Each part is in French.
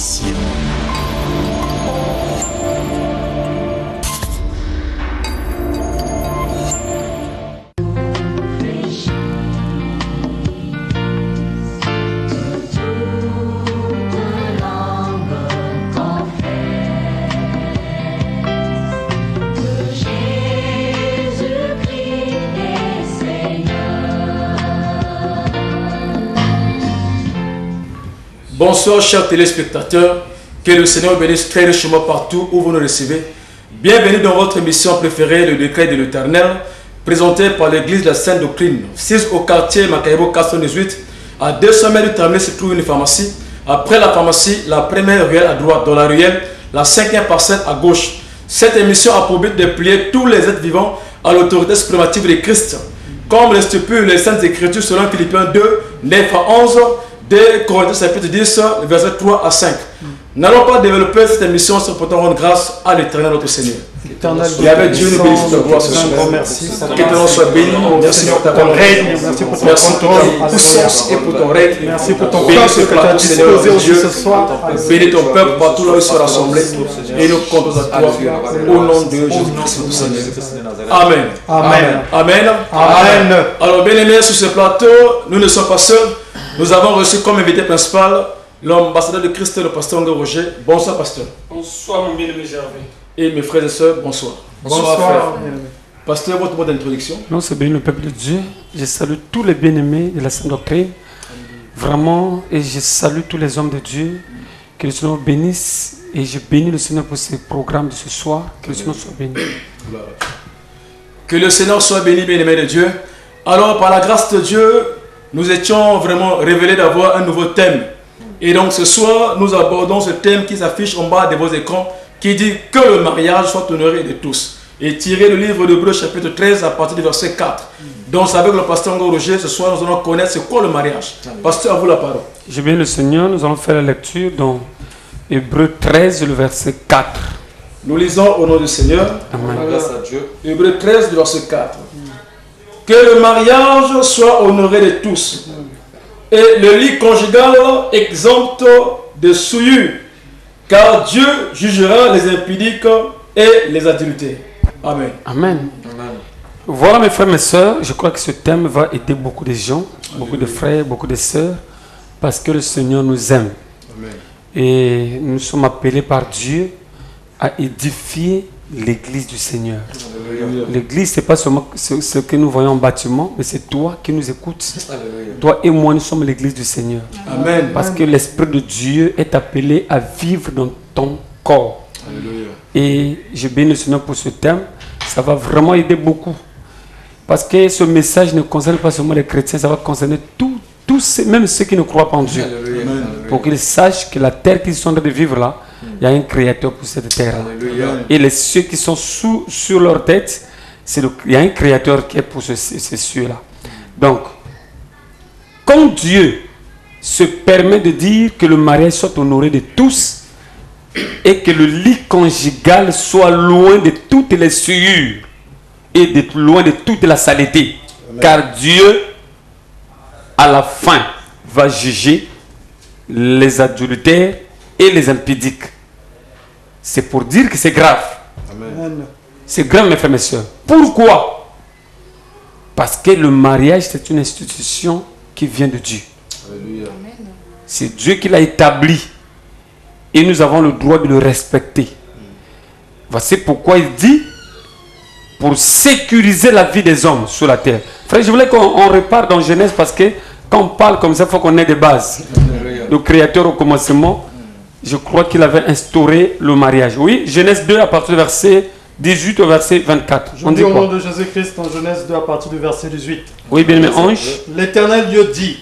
mission. Bonsoir chers téléspectateurs, que le Seigneur bénisse très richement partout où vous nous recevez. Bienvenue dans votre émission préférée, le décret de l'Éternel, présentée par l'église de la Sainte Doctrine. 6 au quartier Macayebo 418, à 200 mètres du terminal se trouve une pharmacie. Après la pharmacie, la première ruelle à droite, dans la ruelle, la 5e parcelle à gauche. Cette émission a pour but de plier tous les êtres vivants à l'autorité suprémative de Christ. Comme le stipule les Saintes Écritures selon Philippiens 2, 9 à 11, de Corinthiens chapitre 10, verset 3 à 5. N'allons pas développer cette émission sans pourtant rendre grâce à l'Éternel notre Seigneur. Il y avait Dieu, nous bénissons ta gloire ce soir. Que ton nom soit béni. Merci pour ta règne. Merci pour ta puissance et pour ton règne. Merci pour ton peuple que tu as disposé aussi ce soir. Bénis ton peuple partout là où il sera rassemblé. Et nous comptons à toi. Au nom de Jésus-Christ notre Seigneur. Amen. Amen. Amen. Amen. Alors, bien aimés, sur ce plateau, nous ne sommes pas seuls. Nous avons reçu comme invité principal l'ambassadeur de Christ, le pasteur Ngo Roger. Bonsoir, pasteur. Bonsoir, mon bien-aimé Gervais. Et mes frères et sœurs, bonsoir. Bonsoir, frère. Pasteur, votre mot d'introduction. Non, c'est béni le peuple de Dieu. Je salue tous les bien-aimés de la Sainte Doctrine. Vraiment, et je salue tous les hommes de Dieu. Que le Seigneur bénisse. Et je bénis le Seigneur pour ce programme de ce soir. Que le Seigneur soit béni. Que le Seigneur soit béni, bien-aimé de Dieu. Alors, par la grâce de Dieu, nous étions vraiment révélés d'avoir un nouveau thème. Et donc ce soir, nous abordons ce thème qui s'affiche en bas de vos écrans, qui dit que le mariage soit honoré de tous. Et tiré le livre d'Hébreux chapitre 13 à partir du verset 4. Donc avec le pasteur Ngo Roger, ce soir nous allons connaître c'est quoi le mariage. Pasteur, à vous la parole. Je bénis le Seigneur. Nous allons faire la lecture dans Hébreux 13, le verset 4. Nous lisons au nom du Seigneur. Amen. Grâce à Dieu. Hébreux 13, le verset 4. Que le mariage soit honoré de tous. Et le lit conjugal exempte de souillure. Car Dieu jugera les impudiques et les adultères. Amen. Amen. Voilà mes frères, mes sœurs, je crois que ce thème va aider beaucoup de gens, beaucoup de frères, beaucoup de sœurs, parce que le Seigneur nous aime. Amen. Et nous sommes appelés par Dieu à édifier l'église du Seigneur. L'église, ce n'est pas seulement ce que nous voyons en bâtiment, mais c'est toi qui nous écoutes. Alléluia. Toi et moi, nous sommes l'église du Seigneur. Amen. Parce que l'Esprit de Dieu est appelé à vivre dans ton corps. Alléluia. Et je bénis le Seigneur pour ce thème. Ça va vraiment aider beaucoup. Parce que ce message ne concerne pas seulement les chrétiens, ça va concerner tous, même ceux qui ne croient pas en Dieu. Alléluia. Alléluia. Pour qu'ils sachent que la terre qu'ils sont en train de vivre là, il y a un créateur pour cette terre. Alléluia. Et ceux qui sont sur leur tête, il y a un créateur qui est pour ces cieux-là. Donc, quand Dieu se permet de dire que le mariage soit honoré de tous et que le lit conjugal soit loin de toutes les souillures et loin de toute la saleté, car Dieu, à la fin, va juger les adultères et les impudiques. C'est pour dire que c'est grave. Amen. C'est grave, mes frères et mes sœurs. Pourquoi? Parce que le mariage, c'est une institution qui vient de Dieu. Alléluia. C'est Dieu qui l'a établi. Et nous avons le droit de le respecter. Voici pourquoi il dit, pour sécuriser la vie des hommes sur la terre. Frère, je voulais qu'on reparte dans Genèse parce que quand on parle comme ça, il faut qu'on ait des bases. Alléluia. Le Créateur au commencement, je crois qu'il avait instauré le mariage. Oui, Genèse 2 à partir du verset 18 au verset 24. Je dis au nom de Jésus-Christ en Genèse 2 à partir du verset 18. Oui, bien aimé ange. L'Éternel Dieu dit,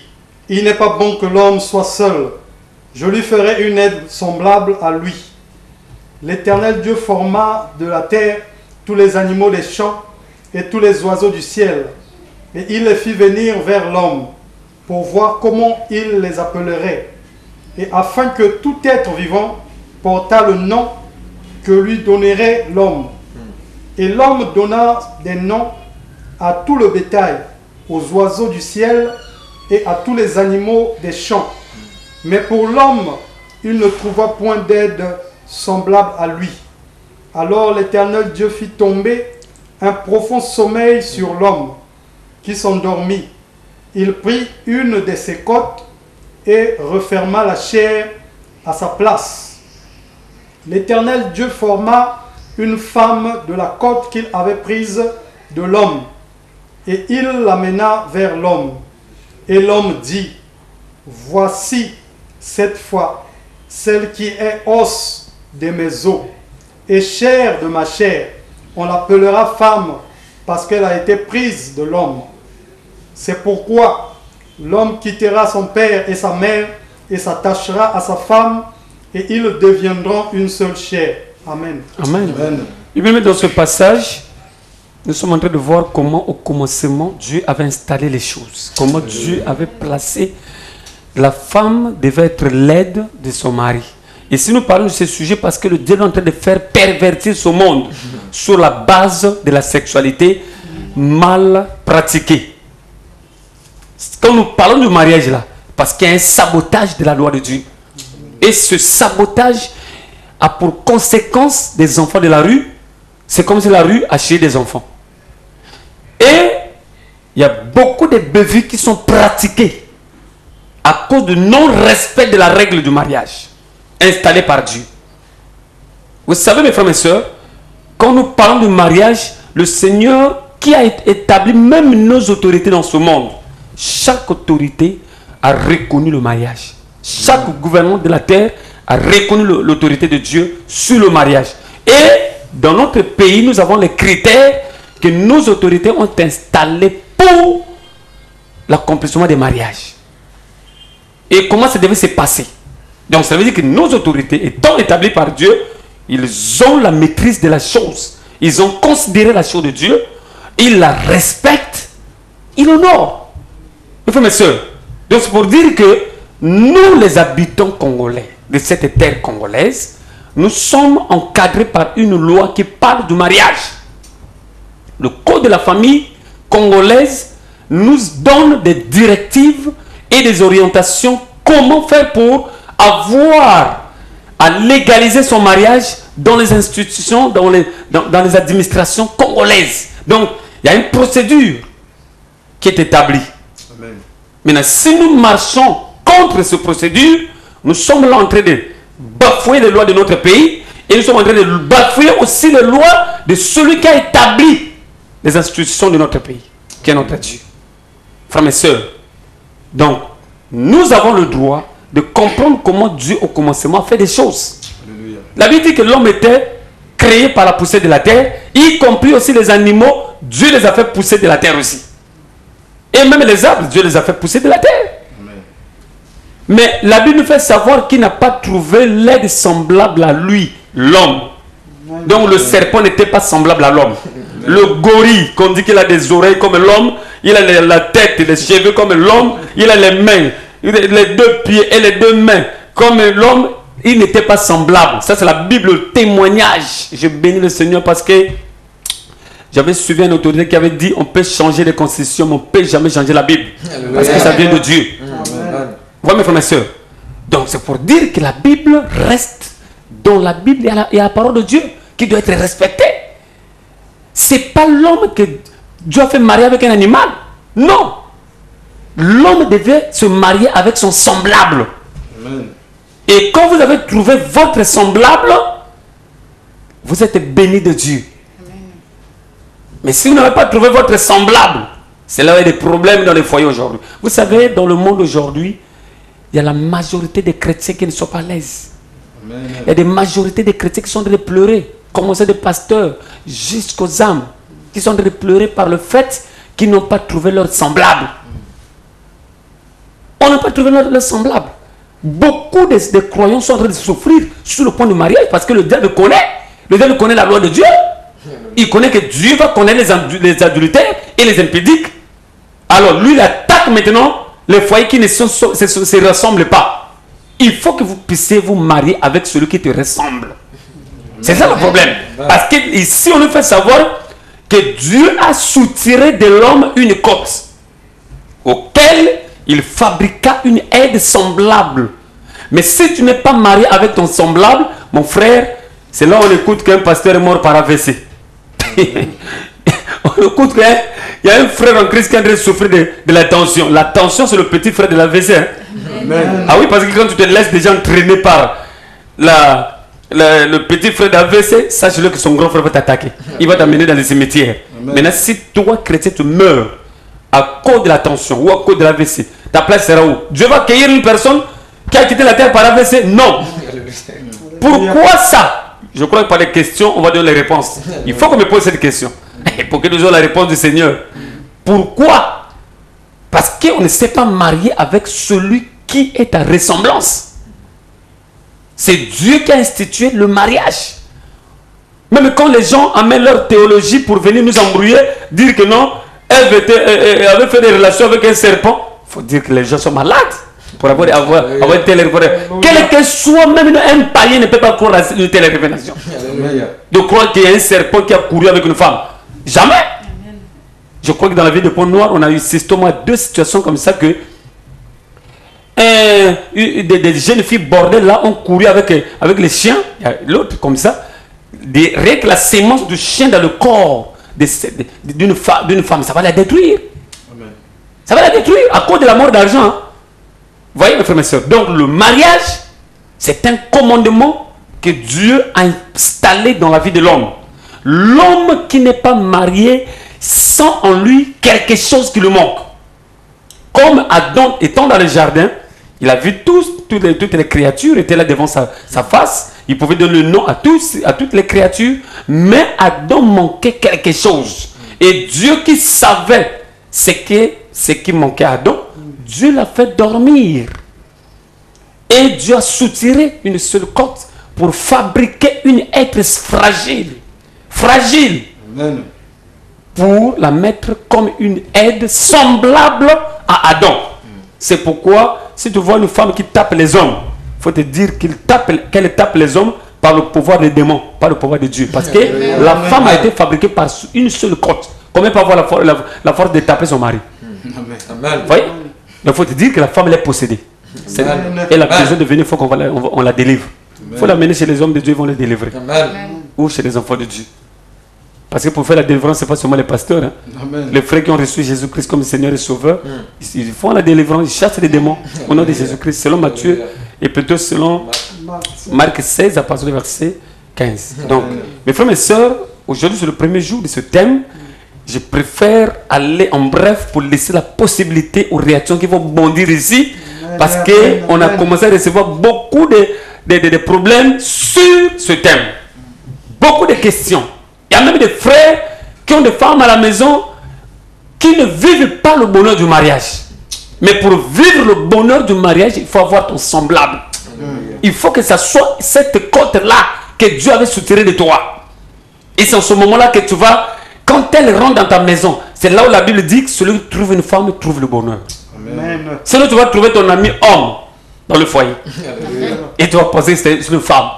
il n'est pas bon que l'homme soit seul. Je lui ferai une aide semblable à lui. L'Éternel Dieu forma de la terre tous les animaux des champs et tous les oiseaux du ciel. Et il les fit venir vers l'homme pour voir comment il les appellerait. Et afin que tout être vivant portât le nom que lui donnerait l'homme. Et l'homme donna des noms à tout le bétail, aux oiseaux du ciel et à tous les animaux des champs. Mais pour l'homme, il ne trouva point d'aide semblable à lui. Alors l'Éternel Dieu fit tomber un profond sommeil sur l'homme, qui s'endormit. Il prit une de ses côtes et referma la chair à sa place. L'Éternel Dieu forma une femme de la côte qu'il avait prise de l'homme, et il l'amena vers l'homme. Et l'homme dit, voici cette fois celle qui est os de mes os et chair de ma chair. On l'appellera femme parce qu'elle a été prise de l'homme. C'est pourquoi l'homme quittera son père et sa mère et s'attachera à sa femme et ils deviendront une seule chair. Amen. Amen. Amen. Et même dans ce passage, nous sommes en train de voir comment au commencement Dieu avait installé les choses. Comment Dieu avait placé la femme devait être l'aide de son mari. Et si nous parlons de ce sujet, parce que le Dieu est en train de faire pervertir ce monde sur la base de la sexualité mal pratiquée. Quand nous parlons du mariage là, parce qu'il y a un sabotage de la loi de Dieu. Et ce sabotage a pour conséquence des enfants de la rue. C'est comme si la rue a chié des enfants. Et il y a beaucoup de bévues qui sont pratiquées à cause du non-respect de la règle du mariage installée par Dieu. Vous savez, mes frères et sœurs, quand nous parlons du mariage, le Seigneur qui a établi même nos autorités dans ce monde, chaque autorité a reconnu le mariage. Chaque gouvernement de la terre a reconnu l'autorité de Dieu sur le mariage. Et dans notre pays, nous avons les critères que nos autorités ont installés pour l'accomplissement des mariages. Et comment ça devait se passer? Donc ça veut dire que nos autorités, étant établies par Dieu, ils ont la maîtrise de la chose. Ils ont considéré la chose de Dieu, ils la respectent, ils l'honorent. Mes frères et sœurs, donc c'est pour dire que nous, les habitants congolais, de cette terre congolaise, nous sommes encadrés par une loi qui parle du mariage. Le code de la famille congolaise nous donne des directives et des orientations comment faire pour avoir à légaliser son mariage dans les institutions, dans les administrations congolaises. Donc, il y a une procédure qui est établie. Amen. Maintenant, si nous marchons contre cette procédure, nous sommes là en train de bafouer les lois de notre pays et nous sommes en train de bafouer aussi les lois de celui qui a établi les institutions de notre pays, qui est notre Dieu. Frères et sœurs, donc, nous avons le droit de comprendre comment Dieu, au commencement, a fait des choses. Alléluia. La Bible dit que l'homme était créé par la poussée de la terre, y compris aussi les animaux, Dieu les a fait pousser de la terre aussi. Et même les arbres, Dieu les a fait pousser de la terre. Amen. Mais la Bible nous fait savoir qu'il n'a pas trouvé l'aide semblable à lui, l'homme. Donc le serpent n'était pas semblable à l'homme. Le gorille, qu'on dit qu'il a des oreilles comme l'homme, il a la tête et les cheveux comme l'homme, il a les mains, les deux pieds et les deux mains comme l'homme, il n'était pas semblable. Ça c'est la Bible, le témoignage. Je bénis le Seigneur parce que j'avais suivi une autorité qui avait dit on peut changer les constitutions, mais on ne peut jamais changer la Bible. Parce que ça vient de Dieu. Vous voyez mes frères et sœurs. Donc c'est pour dire que la Bible reste dans la Bible et la parole de Dieu qui doit être respectée. C'est pas l'homme que Dieu a fait marier avec un animal. Non. L'homme devait se marier avec son semblable. Amen. Et quand vous avez trouvé votre semblable, vous êtes béni de Dieu. Amen. Mais si vous n'avez pas trouvé votre semblable, c'est là où il y a des problèmes dans les foyers aujourd'hui. Vous savez, dans le monde aujourd'hui, il y a la majorité des chrétiens qui ne sont pas à l'aise. Amen. Il y a des majorités des chrétiens qui sont en train de pleurer. Commencer des pasteurs jusqu'aux âmes qui sont en train de pleurer par le fait qu'ils n'ont pas trouvé leur semblable. On n'a pas trouvé leur semblable. Beaucoup de croyants sont en train de souffrir sur le point du mariage parce que le diable connaît. Le diable connaît la loi de Dieu. Il connaît que Dieu va connaître les adultères et les impudiques. Alors lui, il attaque maintenant les foyers qui ne se ressemblent pas. Il faut que vous puissiez vous marier avec celui qui te ressemble. C'est ça le problème. Parce que ici, on nous fait savoir que Dieu a soutiré de l'homme une côte auquel il fabriqua une aide semblable. Mais si tu n'es pas marié avec ton semblable, mon frère, c'est là où on écoute qu'un pasteur est mort par AVC. On écoute qu'il y a un frère en Christ qui est en train de souffrir de la tension. La tension, c'est le petit frère de l'AVC. Hein? Ah oui, parce que quand tu te laisses déjà entraîner par le petit frère d'AVC, sache-le que son grand frère va t'attaquer. Il va t'amener dans les cimetières. Maintenant, si toi, chrétien, tu meurs à cause de la tension ou à cause de l'AVC, ta place sera où? Dieu va accueillir une personne qui a quitté la terre par AVC? Non. Pourquoi ça? Je crois que par les questions, on va donner les réponses. Il faut qu'on me pose cette question. Pour que nous ayons la réponse du Seigneur. Pourquoi? Parce qu'on ne s'est pas marié avec celui qui est à ressemblance. C'est Dieu qui a institué le mariage. Même quand les gens amènent leur théologie pour venir nous embrouiller, dire que non, Ève avait fait des relations avec un serpent, il faut dire que les gens sont malades pour avoir une telle révélation. Quel que soit, même un païen ne peut pas croire à une telle révélation. De croire qu'il y a un serpent qui a couru avec une femme. Jamais. Je crois que dans la ville de Pont-Noir, on a eu systématiquement 2 situations comme ça que des jeunes filles bordées là ont couru avec les chiens. L'autre comme ça. Rien que la sémence du chien dans le corps d'une femme, ça va la détruire. Amen. Ça va la détruire à cause de la mort d'argent. Hein. Vous voyez mes frères et sœurs. Donc le mariage, c'est un commandement que Dieu a installé dans la vie de l'homme. L'homme qui n'est pas marié sent en lui quelque chose qui lui manque. Comme Adam étant dans le jardin, il a vu toutes les créatures étaient là devant sa face. Il pouvait donner le nom à toutes les créatures, mais Adam manquait quelque chose. Et Dieu qui savait ce qui manquait à Adam, Dieu l'a fait dormir. Et Dieu a soutiré une seule côte pour fabriquer une être fragile. Fragile. Amen. Pour la mettre comme une aide semblable à Adam. C'est pourquoi, si tu vois une femme qui tape les hommes, il faut te dire qu'elle tape les hommes par le pouvoir des démons, par le pouvoir de Dieu. Parce que la femme a été fabriquée par une seule côte. Comment peut avoir la force de taper son mari? Vous voyez? Il faut te dire que la femme elle est possédée. Elle a besoin de venir, il faut qu'on la délivre. Il faut l'amener chez les hommes de Dieu, ils vont les délivrer. Ou chez les enfants de Dieu. Parce que pour faire la délivrance, ce n'est pas seulement les pasteurs. Hein. Les frères qui ont reçu Jésus-Christ comme Seigneur et Sauveur, ils font la délivrance, ils chassent les démons au nom de Jésus-Christ, selon Matthieu, et plutôt selon Marc 16, à partir du verset 15. Donc, mes frères et sœurs, aujourd'hui, c'est le premier jour de ce thème. Je préfère aller en bref pour laisser la possibilité aux réactions qui vont bondir ici, parce qu'on a commencé à recevoir beaucoup de problèmes sur ce thème. Beaucoup de questions. Il y a même des frères qui ont des femmes à la maison qui ne vivent pas le bonheur du mariage. Mais pour vivre le bonheur du mariage, il faut avoir ton semblable. Il faut que ça soit cette côte-là que Dieu avait soutirée de toi. Et c'est en ce moment-là que tu vas, quand elle rentre dans ta maison, c'est là où la Bible dit que celui qui trouve une femme trouve le bonheur. Amen. Sinon tu vas trouver ton ami homme dans le foyer. Et tu vas penser que c'est une femme.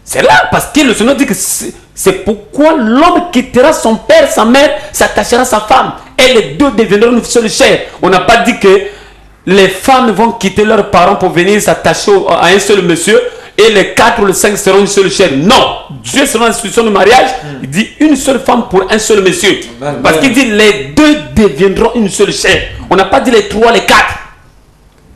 C'est là parce que le Seigneur dit que c'est pourquoi l'homme quittera son père, sa mère, s'attachera à sa femme. Et les deux deviendront une seule chair. On n'a pas dit que les femmes vont quitter leurs parents pour venir s'attacher à un seul monsieur et les 4 ou les 5 seront une seule chair. Non, Dieu selon l'institution du mariage, il dit une seule femme pour un seul monsieur. Parce qu'il dit les deux deviendront une seule chair. On n'a pas dit les 3, les 4.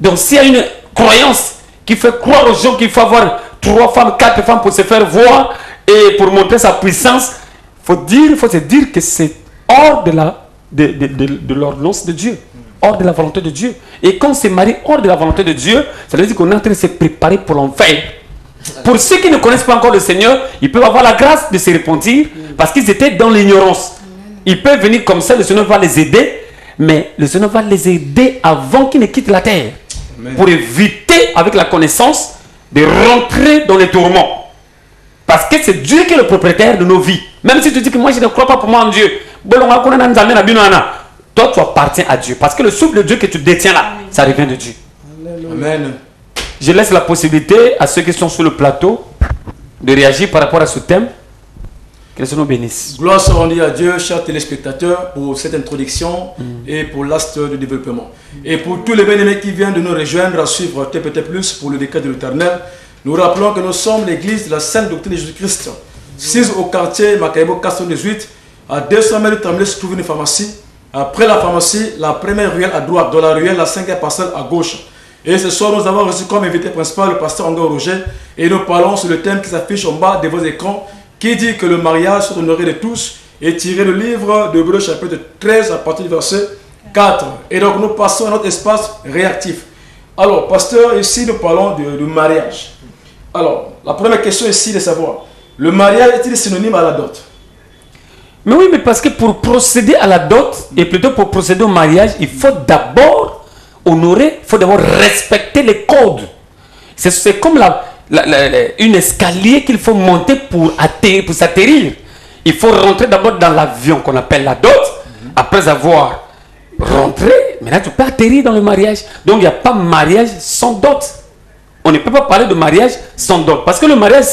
Donc s'il y a une croyance qui fait croire aux gens qu'il faut avoir 3 femmes, 4 femmes pour se faire voir et pour montrer sa puissance, il faut se dire que c'est hors de l'ordonnance de Dieu, hors de la volonté de Dieu. Et quand on se marie hors de la volonté de Dieu, ça veut dire qu'on est en train de se préparer pour l'enfer. Pour ceux qui ne connaissent pas encore le Seigneur, ils peuvent avoir la grâce de se repentir parce qu'ils étaient dans l'ignorance. Ils peuvent venir comme ça, le Seigneur va les aider, mais le Seigneur va les aider avant qu'ils ne quittent la terre. Amen. Pour éviter, avec la connaissance, de rentrer dans les tourments. Parce que c'est Dieu qui est le propriétaire de nos vies. Même si tu dis que moi je ne crois pas pour moi en Dieu, toi tu appartiens à Dieu. Parce que le souffle de Dieu que tu détiens là, ça revient de Dieu. Amen. Je laisse la possibilité à ceux qui sont sur le plateau de réagir par rapport à ce thème. Que le Seigneur bénisse. Gloire soit rendue à Dieu, chers téléspectateurs, pour cette introduction et pour l'acte de développement. Et pour tous les bien-aimés qui viennent de nous rejoindre à suivre TPT+, pour le décret de l'Éternel, nous rappelons que nous sommes l'église de la Sainte Doctrine de Jésus-Christ, 6 au quartier Macaibo 418, à 200 mètres de Tremblay se trouve une pharmacie. Après la pharmacie, la première ruelle à droite, dans la ruelle, la 5e parcelle à gauche. Et ce soir, nous avons reçu comme invité principal le pasteur Ango Roger, et nous parlons sur le thème qui s'affiche en bas de vos écrans, qui dit que le mariage soit honoré de tous, et tiré le livre de Hébreux chapitre 13 à partir du verset 4. Et donc nous passons à notre espace réactif. Alors, pasteur, ici nous parlons de mariage. Alors, la première question ici est de savoir, le mariage est-il synonyme à la dot? Mais oui, mais parce que pour procéder à la dot, et plutôt pour procéder au mariage, il faut d'abord honorer, il faut d'abord respecter les codes. C'est comme une escalier qu'il faut monter pour s'atterrir. Il faut rentrer d'abord dans l'avion qu'on appelle la dot. Après avoir rentré, maintenant tu peux atterrir dans le mariage. Donc il n'y a pas mariage sans dot. On ne peut pas parler de mariage sans dot. Parce que le mariage,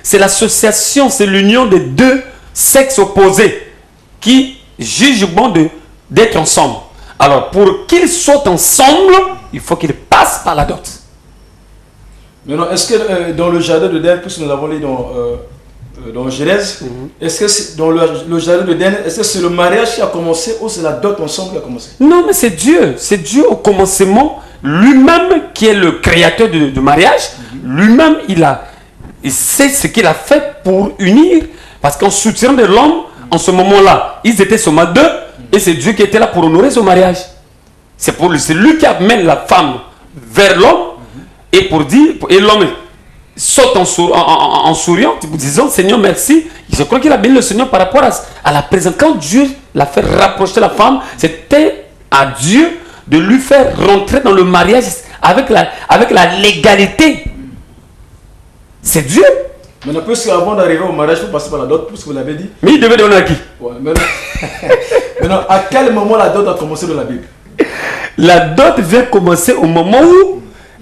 c'est l'association, c'est l'union de deux sexes opposés qui jugent bon d'être ensemble. Alors pour qu'ils soient ensemble, il faut qu'ils passent par la dot. Maintenant, est-ce que dans le jardin d'Éden, puisque nous l'avons lu dans Genèse, est-ce que dans le jardin d'Éden, est-ce que c'est le mariage qui a commencé ou c'est la dot ensemble qui a commencé? Non, mais c'est Dieu. C'est Dieu au commencement, lui-même qui est le créateur du mariage. Lui-même, il sait ce qu'il a fait pour unir. Parce qu'en soutien de l'homme, en ce moment-là, ils étaient seulement deux. Et c'est Dieu qui était là pour honorer ce mariage. C'est lui qui amène la femme vers l'homme. Et pour dire, et l'homme saute en souriant, disant Seigneur merci. Je crois qu'il a béni le Seigneur par rapport à la présence. Quand Dieu l'a fait rapprocher la femme, c'était à Dieu de lui faire rentrer dans le mariage avec la légalité. C'est Dieu. Maintenant, avant d'arriver au mariage, il faut passer par la dot, puisque vous l'avez dit. Mais il devait donner à qui? Ouais, maintenant, à quel moment la dot a commencé dans la Bible? La dot vient commencer au moment où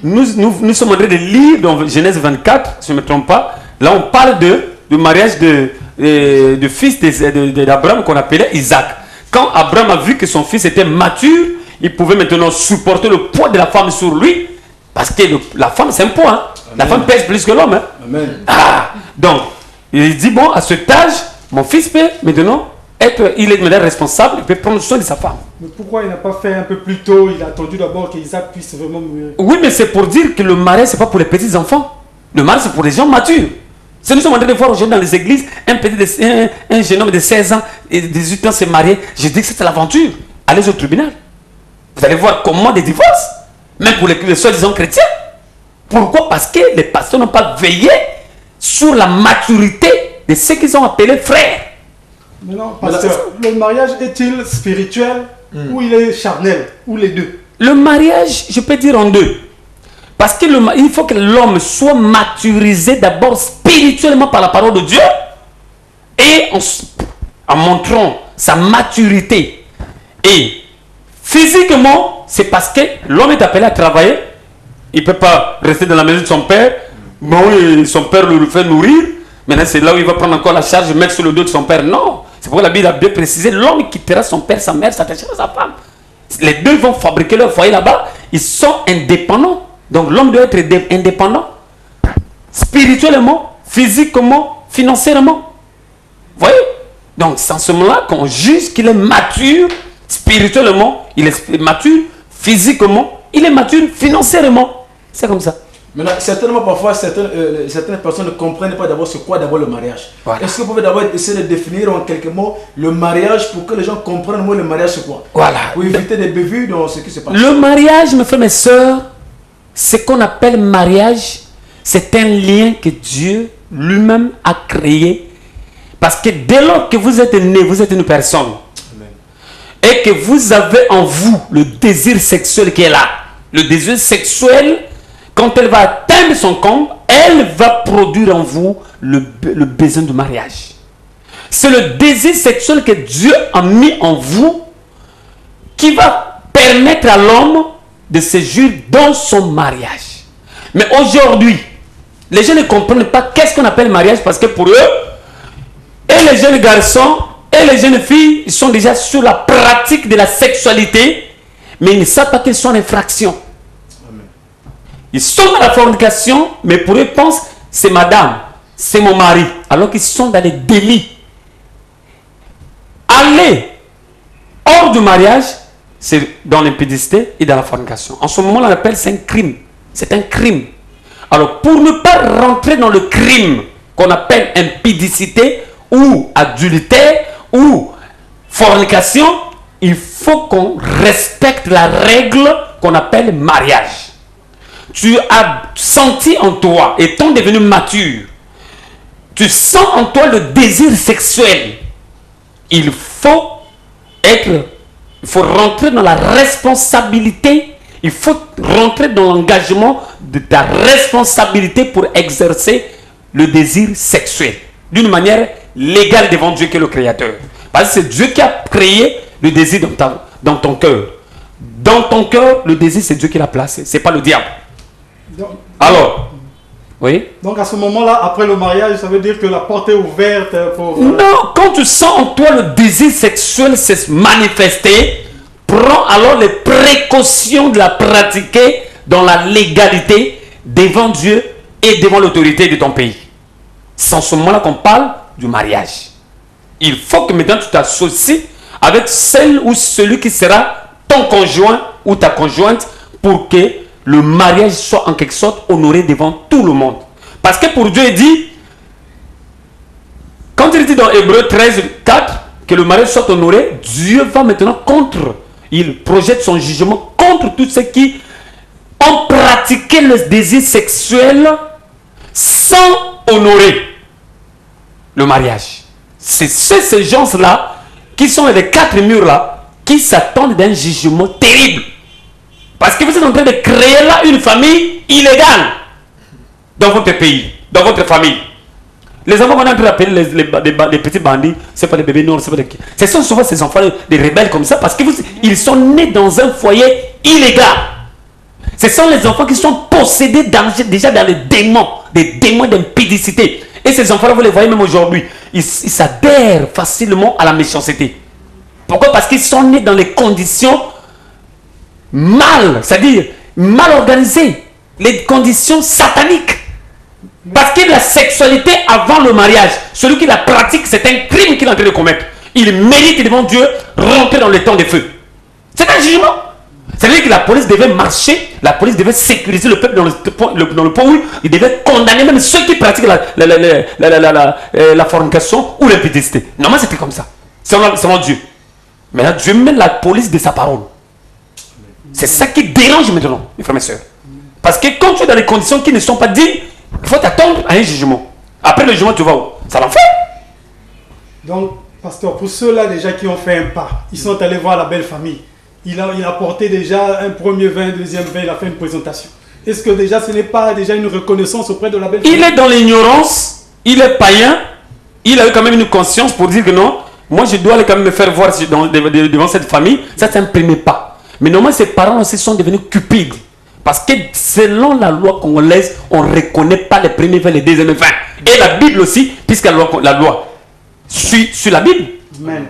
nous sommes en train de lire dans Genèse 24, si je ne me trompe pas. Là, on parle du mariage de fils d'Abraham qu'on appelait Isaac. Quand Abraham a vu que son fils était mature, il pouvait maintenant supporter le poids de la femme sur lui. Parce que la femme, c'est un poids. Hein. La femme pèse plus que l'homme. Hein. Amen. Donc, il dit, bon, à cet âge, mon fils peut maintenant il est maintenant responsable, il peut prendre soin de sa femme. Mais pourquoi il n'a pas fait un peu plus tôt? Il a attendu d'abord qu'Isaac puisse vraiment mourir. Oui, mais c'est pour dire que le mariage, ce n'est pas pour les petits enfants. Le mariage, c'est pour les gens matures. Si nous sommes en train de voir aujourd'hui dans les églises, un jeune homme de 16 ans et 18 ans s'est marié, je dis que c'est l'aventure. Allez au tribunal. Vous allez voir comment des divorces, même pour les soi-disant chrétiens. Pourquoi? Parce que les pasteurs n'ont pas veillé sur la maturité de ceux qu'ils ont appelés frères. Mais non, pasteur, le mariage est-il spirituel ou il est charnel? Ou les deux? Le mariage, je peux dire en deux. Parce qu'il faut que l'homme soit maturisé d'abord spirituellement par la parole de Dieu et en montrant sa maturité. Et physiquement, c'est parce que l'homme est appelé à travailler. Il ne peut pas rester dans la maison de son père. Bon, son père le fait nourrir. Maintenant, c'est là où il va prendre encore la charge, mettre sur le dos de son père. Non. C'est pourquoi la Bible a bien précisé, l'homme quittera son père, sa mère, s'attachera à sa femme. Les deux vont fabriquer leur foyer là-bas. Ils sont indépendants. Donc l'homme doit être indépendant. Spirituellement, physiquement, financièrement. Vous voyez? Donc c'est en ce moment-là qu'on juge qu'il est mature. Spirituellement, il est mature. Physiquement, il est mature. Financièrement. C'est comme ça. Maintenant, certainement, parfois, certaines personnes ne comprennent pas d'abord c'est quoi d'abord le mariage. Voilà. Est-ce que vous pouvez d'abord essayer de définir en quelques mots le mariage pour que les gens comprennent moi le mariage c'est quoi? Voilà. Pour éviter des bévues dans ce qui se passe. Le mariage, mes frères, mes sœurs, ce qu'on appelle mariage, c'est un lien que Dieu lui-même a créé. Parce que dès lors que vous êtes né, vous êtes une personne. Amen. Et que vous avez en vous le désir sexuel qui est là. Le désir sexuel, quand elle va atteindre son comble, elle va produire en vous le besoin de mariage. C'est le désir sexuel que Dieu a mis en vous qui va permettre à l'homme de séjourner dans son mariage. Mais aujourd'hui, les gens ne comprennent pas qu'est-ce qu'on appelle mariage parce que pour eux, et et les jeunes garçons et les jeunes filles ils sont déjà sur la pratique de la sexualité, mais ils ne savent pas qu'ils sont en infraction. Ils sont dans la fornication, mais pour eux, ils pensent c'est madame, c'est mon mari, alors qu'ils sont dans les délits. Aller hors du mariage, c'est dans l'impudicité et dans la fornication. En ce moment, on appelle c'est un crime. C'est un crime. Alors, pour ne pas rentrer dans le crime qu'on appelle impudicité ou adultère ou fornication, il faut qu'on respecte la règle qu'on appelle mariage. Tu as senti en toi, étant devenu mature, tu sens en toi le désir sexuel. Il faut rentrer dans la responsabilité. Il faut rentrer dans l'engagement de ta responsabilité pour exercer le désir sexuel d'une manière légale devant Dieu qui est le Créateur. Parce que c'est Dieu qui a créé le désir dans ton cœur. Dans ton cœur, le désir, c'est Dieu qui l'a placé. C'est pas le diable. Alors, oui. Donc à ce moment-là, après le mariage, ça veut dire que la porte est ouverte pour... Non, quand tu sens en toi le désir sexuel se manifester, prends alors les précautions de la pratiquer dans la légalité devant Dieu et devant l'autorité de ton pays. C'est en ce moment-là qu'on parle du mariage. Il faut que maintenant tu t'associes avec celle ou celui qui sera ton conjoint ou ta conjointe pour que le mariage soit en quelque sorte honoré devant tout le monde. Parce que pour Dieu, il dit, quand il dit dans Hébreux 13, 4, que le mariage soit honoré, Dieu va maintenant il projette son jugement contre tous ceux qui ont pratiqué le désir sexuel sans honorer le mariage. C'est ces gens-là qui sont les 4 murs-là qui s'attendent d'un jugement terrible. Parce que vous êtes en train de créer là une famille illégale dans votre pays, dans votre famille. Les enfants qu'on est en train d'appeler les petits bandits, c'est pas des bébés noirs, c'est pas des... Ce sont souvent ces enfants, des rebelles comme ça, parce qu'ils sont nés dans un foyer illégal. Ce sont les enfants qui sont possédés déjà dans les démons, des démons d'impudicité. Et ces enfants-là, vous les voyez même aujourd'hui, ils s'adhèrent facilement à la méchanceté. Pourquoi? Parce qu'ils sont nés dans les conditions mal, c'est-à-dire mal organisées, les conditions sataniques. Parce que la sexualité avant le mariage, celui qui la pratique, c'est un crime qu'il est en train de commettre. Il mérite devant Dieu rentrer dans le temps de feu. C'est un jugement. C'est-à-dire que la police devait marcher, la police devait sécuriser le peuple dans le point où il devait condamner même ceux qui pratiquent la fornication ou l'impudicité. Normalement, c'était comme ça. Selon Dieu. Mais là, Dieu met la police de sa parole. C'est ça qui dérange maintenant, mes frères et sœurs. Parce que quand tu es dans les conditions qui ne sont pas dignes, il faut t'attendre à un jugement. Après le jugement, tu vas où? Ça l'enfer. Donc, pasteur, pour ceux-là déjà qui ont fait un pas, ils sont allés voir la belle famille. Il a porté déjà un premier vin, un deuxième vin, il a fait une présentation. Est-ce que déjà ce n'est pas déjà une reconnaissance auprès de la belle famille? Il est dans l'ignorance, il est païen, il a eu quand même une conscience pour dire que non, moi je dois aller quand même me faire voir devant cette famille. Ça c'est un premier pas. Mais normalement ses parents aussi sont devenus cupides. Parce que selon la loi congolaise, on ne reconnaît pas les premiers vins, les deuxièmes vins. Et la Bible aussi, puisque la loi suit sur la Bible. Amen.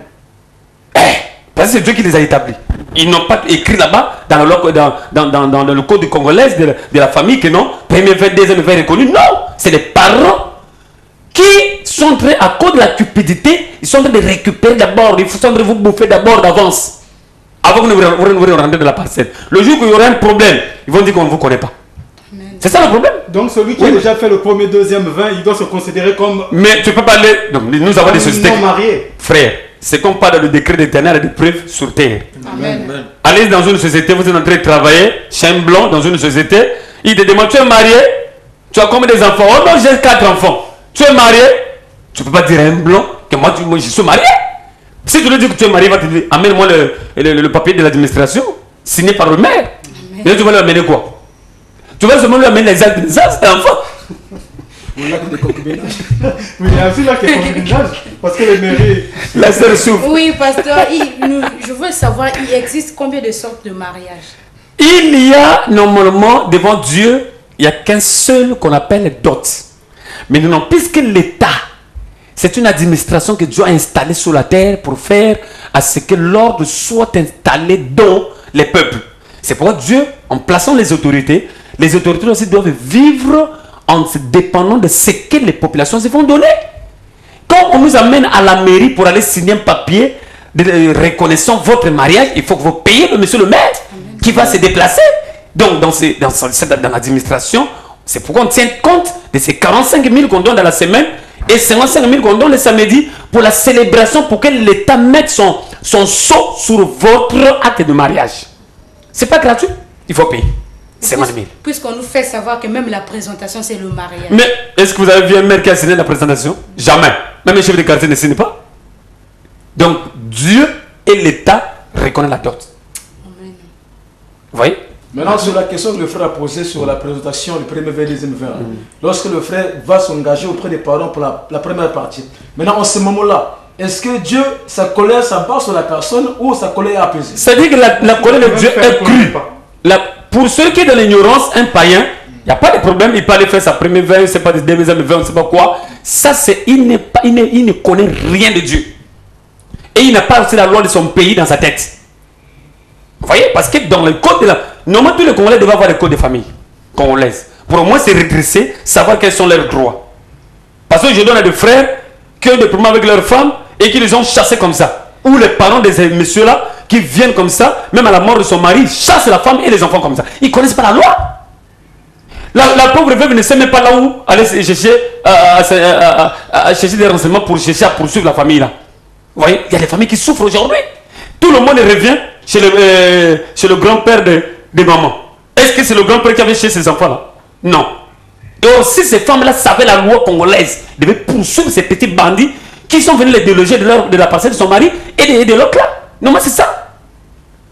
Parce que c'est Dieu qui les a établis. Ils n'ont pas écrit là-bas dans le code congolais de la famille que non, premier vin, deuxième vin reconnu. Non, c'est les parents qui sont en train, à cause de la cupidité, ils sont en train de récupérer d'abord, ils sont en train de vous bouffer d'abord d'avance. Avant que vous rentrez dans la parcelle. Le jour où il y aura un problème, ils vont dire qu'on ne vous connaît pas. C'est ça le problème. Donc celui qui a déjà fait le premier, deuxième vin, il doit se considérer comme... Mais tu peux pas aller... Non, nous avons des sociétés... non mariés. Frère, c'est comme pas dans le décret d'Éternel et de preuves sur terre. Amen. Allez dans une société, vous êtes en train de travailler, chez un blanc, dans une société, il te demande, tu es marié? Tu as combien d'enfants? Oh non, j'ai 4 enfants. Tu es marié? Tu peux pas dire à un blanc que moi je suis marié. Si tu lui dis que tu es marié, il va te dire, amène-moi le papier de l'administration, signé par le maire. Et là, tu vas lui amener quoi? Tu vas seulement lui amener les actes de naissance, c'est l'enfant. Oui, il y a aussi là qui est concubinage, parce que les mairies... La sœur souffre. Oui, pasteur, je veux savoir, il existe combien de sortes de mariage? Il y a normalement, devant Dieu, il n'y a qu'un seul qu'on appelle dot. Mais non, puisque l'État C'est une administration que Dieu a installée sur la terre pour faire à ce que l'ordre soit installé dans les peuples. C'est pourquoi Dieu, en plaçant les autorités aussi doivent vivre en se dépendant de ce que les populations se vont donner. Quand on nous amène à la mairie pour aller signer un papier reconnaissant votre mariage, il faut que vous payiez le monsieur le maire qui va se déplacer. Donc dans l'administration, c'est pourquoi on tient compte de ces 45 000 qu'on donne dans la semaine et 55 000 qu'on donne le samedi pour la célébration, pour que l'État mette son sceau sur votre acte de mariage. C'est pas gratuit, il faut payer. 50 000. Puisqu'on nous fait savoir que même la présentation, c'est le mariage. Mais est-ce que vous avez vu un maire qui a signé la présentation? Jamais. Même un chef de quartier ne signe pas. Donc, Dieu et l'État reconnaissent la dot. Amen. Vous voyez? Maintenant, sur la question que le frère a posée sur la présentation, le premier verre, deuxième verre. Lorsque le frère va s'engager auprès des parents pour la première partie. Maintenant, en ce moment-là, est-ce que Dieu, sa colère s'abat sur la personne ou sa colère est apaisée? C'est-à-dire que la colère de Dieu est crue. Pour ceux qui sont dans l'ignorance, un païen, il n'y a pas de problème, il peut aller faire sa première veille, c'est pas des deuxième veille, on ne sait pas quoi. Ça, c'est, il ne connaît rien de Dieu. Et il n'a pas aussi la loi de son pays dans sa tête. Vous voyez? Parce que dans le code de la... Normalement, tous les Congolais doivent avoir le code de famille congolaise. Pour au moins se redresser, savoir quels sont leurs droits. Parce que je donne à des frères qui ont des problèmes avec leurs femmes et qui les ont chassés comme ça. Ou les parents de ces messieurs-là qui viennent comme ça, même à la mort de son mari, chassent la femme et les enfants comme ça. Ils ne connaissent pas la loi. La pauvre veuve ne sait même pas là où aller chercher, chercher des renseignements pour chercher à poursuivre la famille là. Vous voyez, il y a des familles qui souffrent aujourd'hui. Tout le monde revient chez le grand-père de maman. Est-ce que c'est le grand-père qui avait chez ses enfants là? Non. Et aussi ces femmes-là savaient la loi congolaise. Ils devaient poursuivre ces petits bandits qui sont venus les déloger de la parcelle de son mari et de l'autre là. Non, mais c'est ça.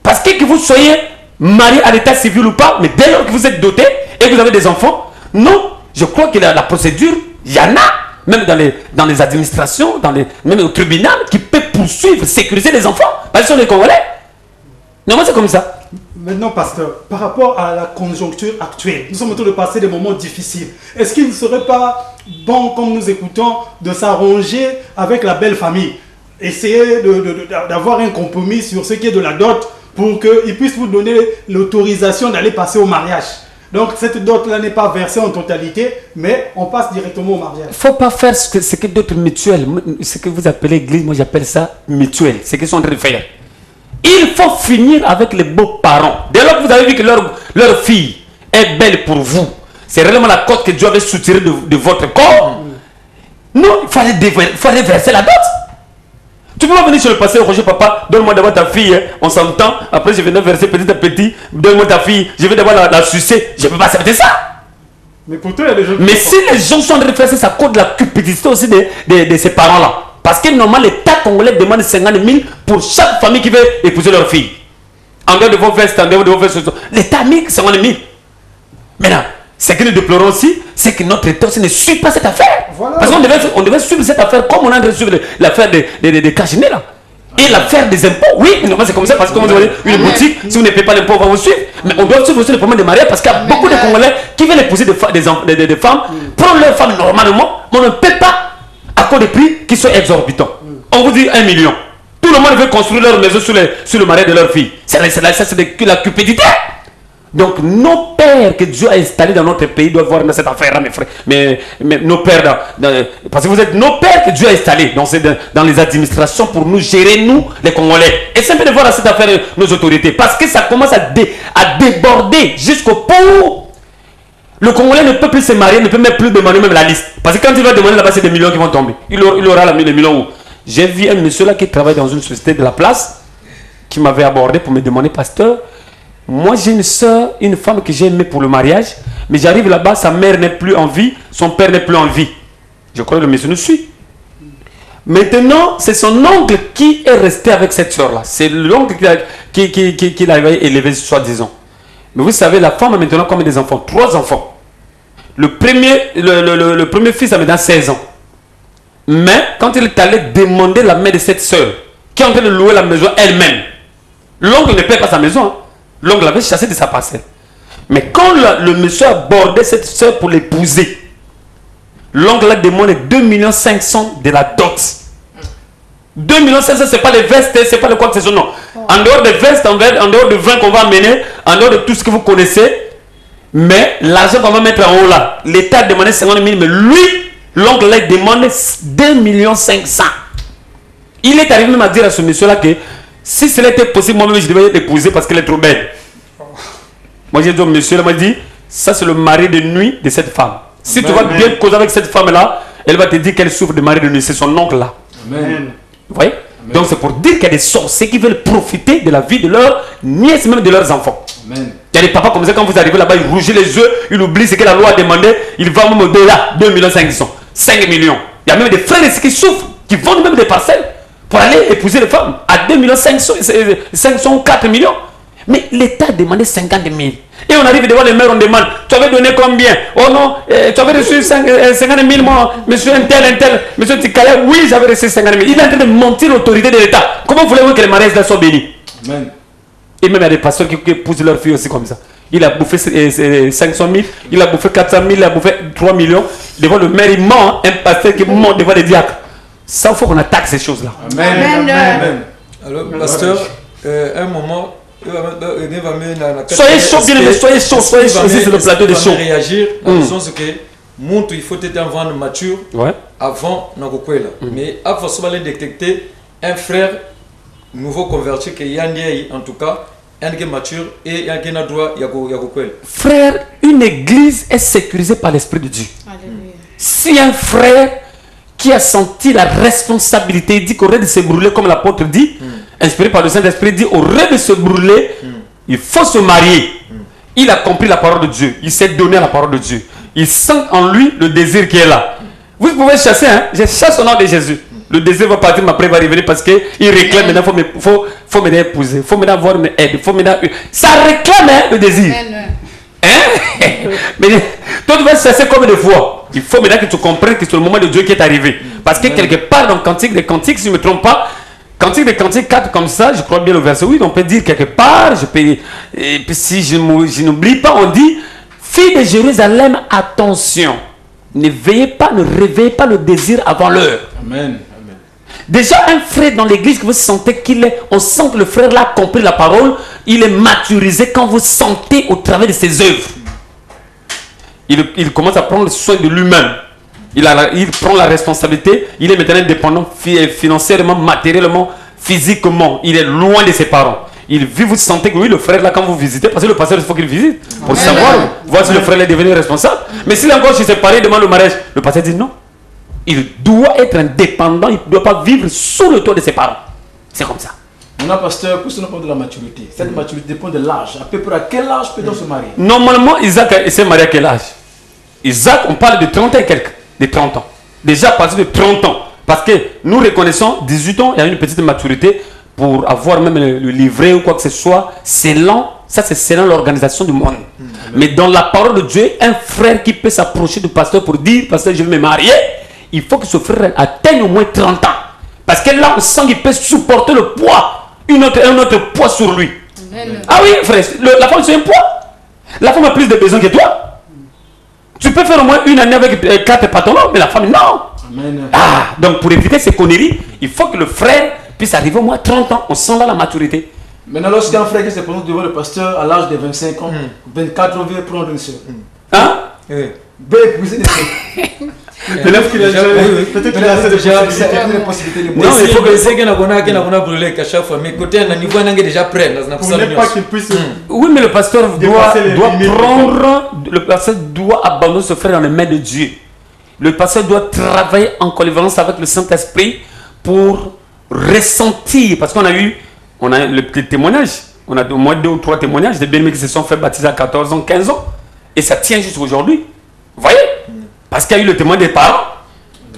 Parce que vous soyez marié à l'état civil ou pas, mais dès lors que vous êtes doté et que vous avez des enfants, non, je crois que la procédure, il y en a, même dans les administrations, même au tribunal, qui peut poursuivre, sécuriser les enfants, parce qu'ils sont les Congolais. Non, mais c'est comme ça. Maintenant, pasteur, par rapport à la conjoncture actuelle, nous sommes en train de passer des moments difficiles. Est-ce qu'il ne serait pas bon, comme nous écoutons, de s'arranger avec la belle famille? Essayer d'avoir un compromis sur ce qui est de la dot pour qu'ils puissent vous donner l'autorisation d'aller passer au mariage. Donc cette dot-là n'est pas versée en totalité, mais on passe directement au mariage. Il ne faut pas faire ce que d'autres mutuelles, ce que vous appelez église, moi j'appelle ça mutuelle, ce qu'ils sont en train de faire. Il faut finir avec les beaux-parents. Dès lors que vous avez vu que leur fille est belle pour vous, c'est réellement la cote que Dieu avait soutirée de votre corps. Non, il faut aller verser la dot. Tu peux pas venir sur le passé, Roger, papa, donne-moi d'abord ta fille, hein, on s'entend, après je vais verser petit à petit, donne-moi ta fille, je vais d'abord la sucer, je ne peux pas accepter ça. Mais pourtant, il y a des gens... Mais si les gens sont en train de faire ça, ça cause de la cupidité aussi de ces parents-là. Parce que normalement, l'État congolais demande 50 000 pour chaque famille qui veut épouser leur fille. En dehors de vos vestes, en dehors de vos vestes, l'État a mis 50 000. Maintenant, ce que nous déplorons aussi, c'est que notre État ne suit pas cette affaire. Voilà. Parce qu'on devait suivre cette affaire comme on a suivi l'affaire des cachinés là. Et l'affaire des impôts, oui, c'est comme ça, parce que quand vous avez une boutique, si vous ne payez pas l'impôt, on va vous suivre. Mais on doit suivre aussi le problème des mariages, parce qu'il y a beaucoup de Congolais qui veulent épouser des femmes, prendre leurs femmes normalement, mais on ne paie pas à cause des prix qui sont exorbitants. On vous dit 1 million. Tout le monde veut construire leur maison sur le mariage de leur fille. C'est la cupidité. Donc nos pères que Dieu a installés dans notre pays doivent voir dans cette affaire-là, mes frères. Mais nos pères, parce que vous êtes nos pères que Dieu a installés dans les administrations pour nous gérer, nous, les Congolais. Et c'est un peu de voir dans cette affaire nos autorités. Parce que ça commence à déborder jusqu'au point. Le Congolais ne peut plus se marier, ne peut même plus demander même la liste. Parce que quand il va demander là-bas, c'est des millions qui vont tomber. Il aura les millions où? J'ai vu un monsieur là qui travaille dans une société de la place, qui m'avait abordé pour me demander, pasteur, moi j'ai une soeur, une femme que j'ai aimée pour le mariage, mais j'arrive là-bas, sa mère n'est plus en vie, son père n'est plus en vie. Je crois que le monsieur nous suit. Maintenant, c'est son oncle qui est resté avec cette soeur-là. C'est l'oncle qui l'a élevé, soi-disant. Mais vous savez, la femme a maintenant combien des enfants? 3 enfants. Le premier fils a maintenant 16 ans. Mais quand il est allé demander la main de cette soeur, qui est en train de louer la maison elle-même, l'oncle ne paie pas sa maison. Hein. L'oncle l'avait chassé de sa parcelle. Mais quand le monsieur a abordé cette soeur pour l'épouser, l'oncle a demandé 2 500 000 de la dot. 2 500 000, c'est pas les vestes, c'est pas le quoi que ce soit, non. En dehors des vestes, en dehors de vin qu'on va amener, en dehors de tout ce que vous connaissez, mais l'argent qu'on va mettre en haut là, l'État a demandé 50 000, mais lui, l'oncle a demandé 2 500 000. Il est arrivé même à dire à ce monsieur-là que si cela était possible, moi-même je devais l'épouser parce qu'elle est trop belle. Moi j'ai dit au monsieur, là m'a dit, ça c'est le mari de nuit de cette femme. Si tu vas bien causer avec cette femme-là, elle va te dire qu'elle souffre de mari de nuit. C'est son oncle-là. Amen. Vous voyez? Amen. Donc c'est pour dire qu'il y a des sorciers qui veulent profiter de la vie de leurs nièces, même de leurs enfants. Amen. Il y a des papas comme ça, quand vous arrivez là-bas, il rougit les yeux, il oublie ce que la loi a demandé, il va même au-delà, 2 500 000, 5 millions. Il y a même des frères ici qui souffrent, qui vendent même des parcelles pour aller épouser les femmes à 2 500 000, 4 millions. Mais l'État a demandé 50 000. Et on arrive devant les maires, on demande, tu avais donné combien? Oh non, tu avais reçu 50 000, moi, monsieur un tel, monsieur Tikaya, oui, j'avais reçu 50 000. Il est en train de mentir l'autorité de l'État. Comment voulez-vous que les mariages là soient bénis? Amen. Et même il y a des pasteurs qui épousent leurs filles aussi comme ça. Il a bouffé 500 000, il a bouffé 400 000, il a bouffé 3 millions. Devant le maire, il ment, un pasteur qui ment devant les diacres. Ça, il faut qu'on attaque ces choses-là. Amen. Amen. Alors, pasteur, à un moment, soyez chaud, bien aimé, soyez chaud ici sur le plateau de chaud. Réagir en disant ce que montre, il faut être un vent mature avant Nagokwela. Mais avant de détecter un frère nouveau converti qui est en tout cas un qui est mature et un qui n'a droit Yagokwela. Frère, une église est sécurisée par l'Esprit de Dieu. Alléluia. Si un frère qui a senti la responsabilité, il dit qu'au lieu de se brûler, comme l'apôtre dit, inspiré par le Saint-Esprit, dit au lieu de se brûler, il faut se marier. Il a compris la parole de Dieu, il s'est donné à la parole de Dieu. Il sent en lui le désir qui est là. Vous pouvez chasser, hein? Je chasse au nom de Jésus. Le désir va partir, mais après il va revenir parce qu'il réclame maintenant, faut m'aider à épouser, faut m'aider à avoir une aide, faut m'aider à... Ça réclame, hein, le désir. Hein? Mais toi tu vas chasser combien de fois? Il faut maintenant que tu comprennes que c'est le moment de Dieu qui est arrivé. Parce que quelque part dans Cantique des Cantiques, si je ne me trompe pas, Cantique des Cantiques 4 comme ça, je crois bien le verset 8, on peut dire quelque part, et puis si je n'oublie pas, on dit, fille de Jérusalem, attention, ne veillez pas, ne réveillez pas le désir avant l'heure. Amen. Déjà un frère dans l'église que vous sentez on sent que le frère là a compris la parole, il est maturisé quand vous sentez au travers de ses œuvres. Il commence à prendre soin de lui-même. Il prend la responsabilité. Il est maintenant indépendant financièrement, matériellement, physiquement. Il est loin de ses parents. Il vit, vous sentez que oui, le frère là, quand vous visitez, parce que le pasteur, il faut qu'il visite pour savoir, voir si le frère est devenu responsable. Mais s'il est encore chez ses parents, il demande le mariage. Le pasteur dit non. Il doit être indépendant. Il ne doit pas vivre sous le toit de ses parents. C'est comme ça. Maintenant, pasteur, pour ce n'est pas de la maturité. Cette maturité dépend de l'âge. À peu près à quel âge peut-on se marier? Normalement, Isaac s'est marié à quel âge? Isaac, on parle de 30 ans et quelques. De 30 ans. Déjà à partir de 30 ans. Parce que nous reconnaissons 18 ans, il y a une petite maturité pour avoir même le livret ou quoi que ce soit. C'est lent. Ça, c'est selon l'organisation du monde. Mais dans la parole de Dieu, un frère qui peut s'approcher du pasteur pour dire, pasteur, je vais me marier, il faut que ce frère atteigne au moins 30 ans. Parce que là, on sent qu'il peut supporter le poids. Un autre poids sur lui. Amen. Ah oui, frère, la femme c'est un poids. La femme a plus de besoins que toi. Tu peux faire au moins une année avec 4 pantalons, mais la femme non. Amen. Ah, donc pour éviter ces conneries, il faut que le frère puisse arriver au moins 30 ans. On sent là la maturité. Maintenant, lorsqu'un frère qui se présente devant le pasteur à l'âge de 25 ans, 24 ans, veut prendre une soeur. Hein? Veut épouser des soeurs. Peut-être qu'il a déjà une possibilité. Non, il faut que c'est qu'il y a brûlé qu'à chaque fois. Mais côté un niveau, on est déjà prêt. pour ne pas qu'il puisse... Oui, mais le pasteur doit limites. prendre, le pasteur doit abandonner ce frère dans les mains de Dieu. Le pasteur doit travailler en connivence avec le Saint-Esprit pour ressentir, parce qu'on a eu le témoignage, on a au moins 2 ou 3 témoignages de bien-aimés qui se sont fait baptiser à 14 ans, 15 ans, et ça tient jusqu'à aujourd'hui. Vous voyez? Parce qu'il y a eu le témoin des parents.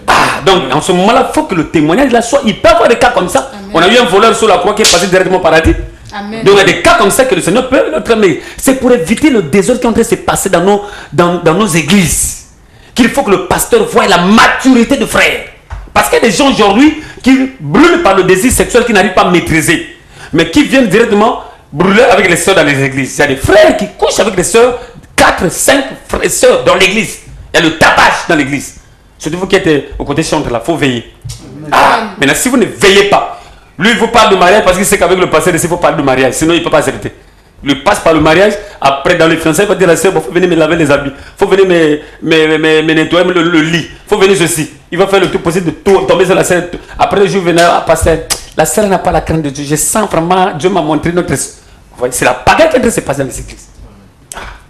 Ah, donc en ce moment-là, il faut que le témoignage là soit. Il peut y avoir des cas comme ça. Amen. On a eu un voleur sur la croix qui est passé directement au paradis. Amen. Donc il y a des cas comme ça que le Seigneur peut notre mais c'est pour éviter le désordre qui est en train de se passer dans nos églises. Qu'il faut que le pasteur voie la maturité de frère. Parce qu'il y a des gens aujourd'hui qui brûlent par le désir sexuel qui n'arrivent pas à maîtriser. Mais qui viennent directement brûler avec les sœurs dans les églises. Il y a des frères qui couchent avec des sœurs, 4, 5 frères et sœurs dans l'église. Il y a le tapage dans l'église. Surtout vous qui êtes au côté chantre là, il faut veiller. Ah, maintenant si vous ne veillez pas, lui il vous parle de mariage parce qu'il sait qu'avec le pasteur, il faut parler de mariage, sinon il ne peut pas accepter. Il passe par le mariage, après dans les fiançailles, il va dire à la sœur, il faut venir me laver les habits, il faut venir me nettoyer le lit, il faut venir ceci. Il va faire le tout possible de tout, tomber sur la sœur. Après le jour venait à passer, la sœur n'a pas la crainte de Dieu. Je sens vraiment, Dieu m'a montré notre... Vous voyez, c'est la bagarre qui est en train de se passer dans les églises.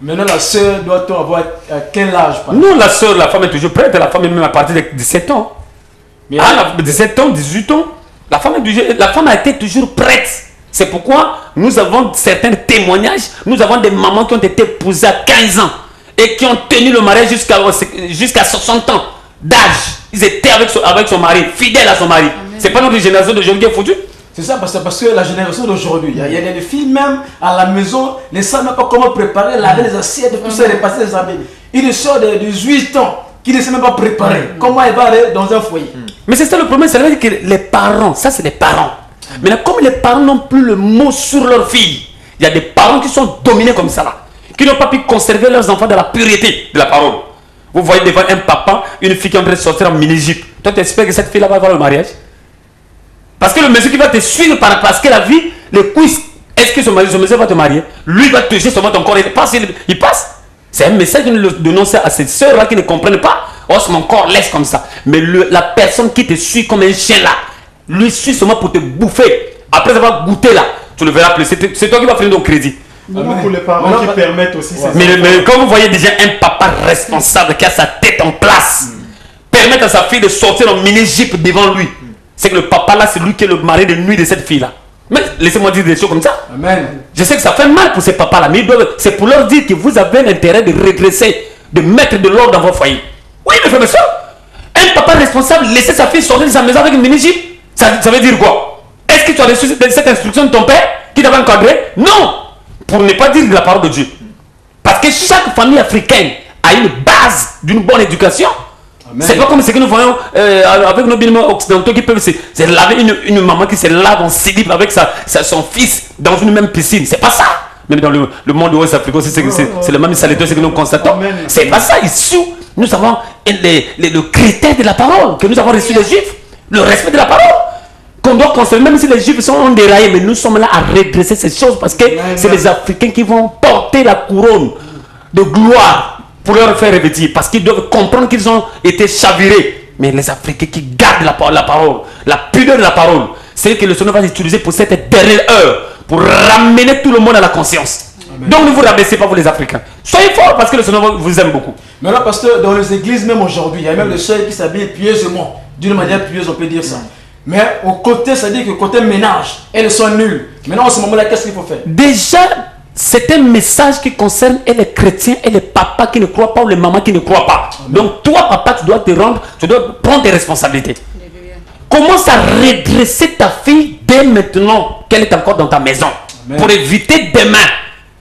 Maintenant, la sœur doit-on avoir à quel âge? Non, la sœur, la femme est toujours prête, la femme est même à partir de 17 ans. Mais 17 ans, 18 ans, la femme a été toujours prête. C'est pourquoi nous avons certains témoignages, nous avons des mamans qui ont été épousées à 15 ans et qui ont tenu le mariage jusqu'à 60 ans d'âge. Ils étaient avec son mari, fidèles à son mari. C'est pas notre génération d'aujourd'hui qui est foutue. C'est ça, parce que la génération d'aujourd'hui, il y a des filles même à la maison, ne savent même pas comment préparer, laver les assiettes, tout ça, repasser les habits. Une soeur de 18 ans qui ne sait même pas préparer, comment elle va aller dans un foyer. Mais c'est ça le problème, ça veut dire que les parents, ça c'est les parents. Maintenant, comme les parents n'ont plus le mot sur leurs filles, il y a des parents qui sont dominés comme ça là, qui n'ont pas pu conserver leurs enfants dans la pureté de la parole. Vous voyez devant un papa, une fille qui est en train de sortir en mini-jupe. Toi, tu espères que cette fille-là va avoir le mariage? Parce que le monsieur qui va te suivre parce qu'elle a vu le quiz, est-ce que ce monsieur va te marier? Lui va te jeter seulement ton corps, il passe. C'est un message que nous donnons à ces sœurs-là qui ne comprennent pas. Oh, c'est mon corps, laisse comme ça. Mais la personne qui te suit comme un chien là, lui suit seulement pour te bouffer. Après avoir goûté là, tu le verras plus. C'est toi qui vas finir ton crédit. Pour les parents qui permettent aussi ces mais quand vous voyez déjà un papa responsable qui a sa tête en place, permettre à sa fille de sortir en mini-jupe devant lui, c'est que le papa là, c'est lui qui est le mari de nuit de cette fille là. Mais laissez-moi dire des choses comme ça. Amen. Je sais que ça fait mal pour ces papas là, mais c'est pour leur dire que vous avez l'intérêt de regresser, de mettre de l'ordre dans vos foyers. Oui, mes frères et sœurs, un papa responsable laisser sa fille sortir de sa maison avec une mini-jupe, ça veut dire quoi? Est-ce que tu as reçu cette instruction de ton père qui t'avait encadré? Non. Pour ne pas dire de la parole de Dieu. Parce que chaque famille africaine a une base d'une bonne éducation. C'est pas comme ce que nous voyons avec nos bien occidentaux qui peuvent se laver, une maman qui se lave en slip avec son fils dans une même piscine. C'est pas ça. Même dans le monde ouest africain, c'est le même saleté que nous constatons. C'est pas ça. Ici, nous avons le critère de la parole que nous avons reçu des Juifs. Le respect de la parole. Qu'on doit conserver, même si les Juifs sont déraillés, mais nous sommes là à redresser ces choses parce que c'est les Africains qui vont porter la couronne de gloire pour leur faire revêtir, parce qu'ils doivent comprendre qu'ils ont été chavirés. Mais les Africains qui gardent la parole, la pudeur de la parole, c'est que le Seigneur va utiliser pour cette dernière heure, pour ramener tout le monde à la conscience. Amen. Donc ne vous rabaissez pas, vous les Africains. Soyez forts parce que le Seigneur vous aime beaucoup. Maintenant, pasteur, dans les églises, même aujourd'hui, il y a même des sœurs qui s'habillent pieusement, d'une manière pieuse, on peut dire ça. Mais au côté, ça dit que côté ménage, elles sont nulles. Maintenant, en ce moment-là, qu'est-ce qu'il faut faire? Déjà, c'est un message qui concerne et les chrétiens et les papas qui ne croient pas ou les mamans qui ne croient pas. Amen. Donc, toi, papa, tu dois prendre tes responsabilités. Commence à redresser ta fille dès maintenant qu'elle est encore dans ta maison. Amen. Pour éviter demain,